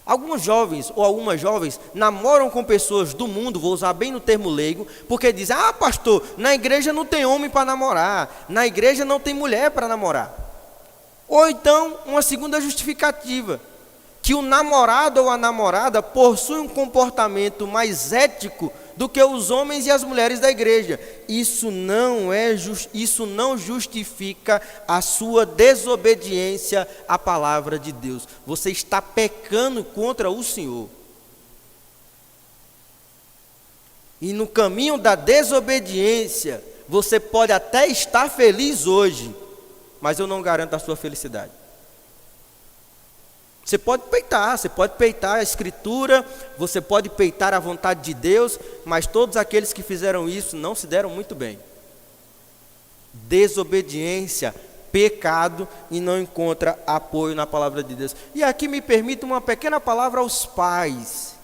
Alguns jovens ou algumas jovens namoram com pessoas do mundo, vou usar bem no termo leigo, porque dizem: ah, pastor, na igreja não tem homem para namorar, na igreja não tem mulher para namorar. Ou então, uma segunda justificativa, que o namorado ou a namorada possui um comportamento mais ético do que os homens e as mulheres da igreja. Isso não justifica a sua desobediência à palavra de Deus. Você está pecando contra o Senhor. E no caminho da desobediência, você pode até estar feliz hoje, mas eu não garanto a sua felicidade. Você pode peitar a Escritura, você pode peitar a vontade de Deus, mas todos aqueles que fizeram isso não se deram muito bem. Desobediência pecado e não encontra apoio na palavra de Deus. E aqui me permita uma pequena palavra aos pais.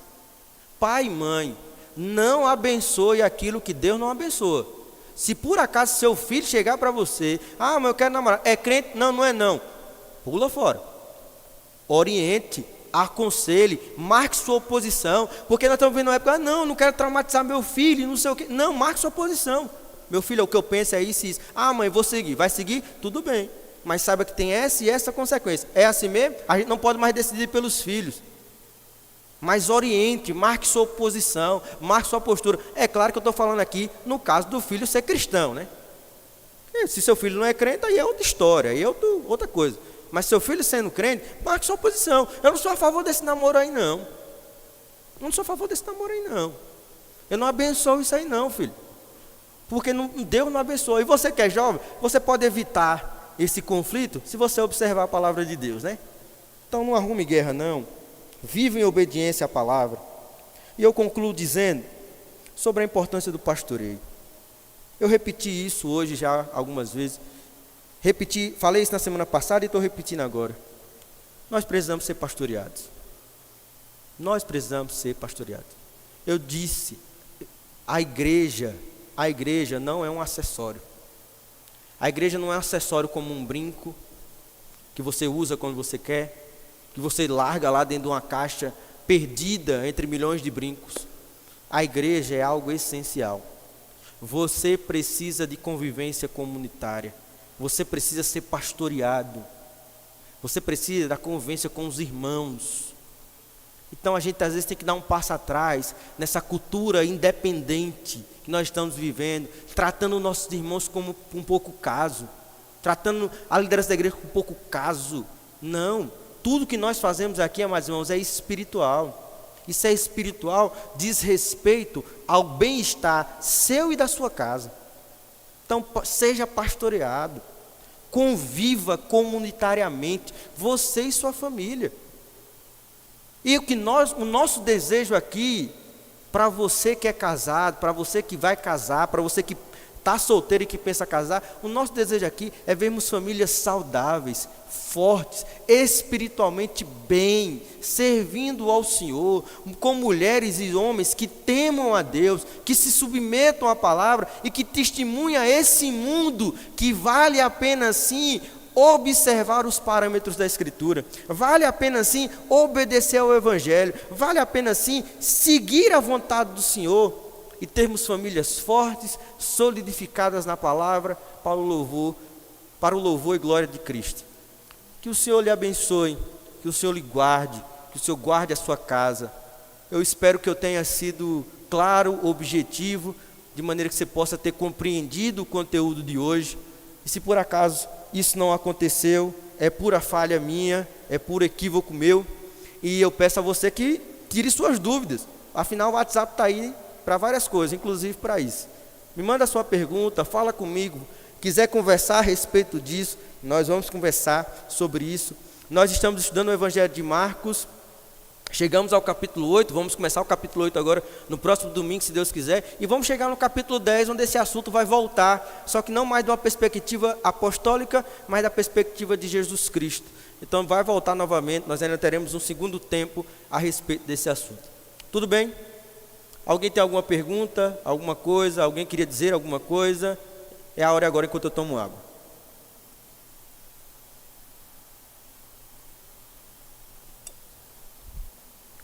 Pai e mãe, não abençoe aquilo que Deus não abençoa. Se por acaso seu filho chegar para você, mas eu quero namorar, é crente? Não, não é não. Pula fora. Oriente, aconselhe, marque sua posição, porque nós estamos vendo uma época, não quero traumatizar meu filho, não sei o quê. Não, marque sua posição. Meu filho, o que eu penso é isso e isso. Mãe, vou seguir. Vai seguir? Tudo bem. Mas saiba que tem essa e essa consequência. É assim mesmo? A gente não pode mais decidir pelos filhos. Mas oriente, marque sua posição, marque sua postura. É claro que eu estou falando aqui no caso do filho ser cristão, né? Se seu filho não é crente, aí é outra história, aí é outra coisa. Mas seu filho sendo crente, marque sua posição. Eu não sou a favor desse namoro aí, não. Eu não sou a favor desse namoro aí, não. Eu não abençoo isso aí, não, filho. Porque Deus não abençoa. E você que é jovem, você pode evitar esse conflito se você observar a palavra de Deus, né? Então não arrume guerra, não. Viva em obediência à palavra. E eu concluo dizendo sobre a importância do pastoreio. Eu repeti isso hoje já algumas vezes. Falei isso na semana passada e estou repetindo agora. Nós precisamos ser pastoreados. Nós precisamos ser pastoreados. Eu disse, a igreja não é um acessório. A igreja não é um acessório como um brinco que você usa quando você quer, que você larga lá dentro de uma caixa perdida entre milhões de brincos. A igreja é algo essencial. Você precisa de convivência comunitária. Você precisa ser pastoreado. Você precisa da convivência com os irmãos. Então a gente às vezes tem que dar um passo atrás nessa cultura independente que nós estamos vivendo, tratando nossos irmãos como um pouco caso, tratando a liderança da igreja como um pouco caso. Não, tudo que nós fazemos aqui, amados irmãos, é espiritual. Isso é espiritual, diz respeito ao bem-estar seu e da sua casa. Então seja pastoreado, conviva comunitariamente, você e sua família. E o nosso desejo aqui, para você que é casado, para você que vai casar, para você que está solteiro e que pensa casar, o nosso desejo aqui é vermos famílias saudáveis, fortes, espiritualmente bem, servindo ao Senhor, com mulheres e homens que temam a Deus, que se submetam à palavra e que testemunham a esse mundo que vale a pena sim observar os parâmetros da Escritura, vale a pena sim obedecer ao Evangelho, vale a pena sim seguir a vontade do Senhor e termos famílias fortes, solidificadas na palavra, para o louvor e glória de Cristo. Que o Senhor lhe abençoe, que o Senhor lhe guarde, que o Senhor guarde a sua casa. Eu espero que eu tenha sido claro, objetivo, de maneira que você possa ter compreendido o conteúdo de hoje. E se por acaso isso não aconteceu, é pura falha minha, é puro equívoco meu, e eu peço a você que tire suas dúvidas. Afinal, o WhatsApp está aí para várias coisas, inclusive para isso. Me manda a sua pergunta, fala comigo. Quiser conversar a respeito disso, nós vamos conversar sobre isso. Nós estamos estudando o Evangelho de Marcos, chegamos ao capítulo 8, vamos começar o capítulo 8 agora, no próximo domingo, se Deus quiser, e vamos chegar no capítulo 10, onde esse assunto vai voltar, só que não mais de uma perspectiva apostólica, mas da perspectiva de Jesus Cristo. Então vai voltar novamente, nós ainda teremos um segundo tempo a respeito desse assunto. Tudo bem? Alguém tem alguma pergunta, alguma coisa? Alguém queria dizer alguma coisa? É a hora agora enquanto eu tomo água.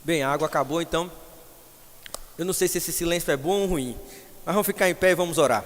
Bem, a água acabou, então eu não sei se esse silêncio é bom ou ruim, mas vamos ficar em pé e vamos orar.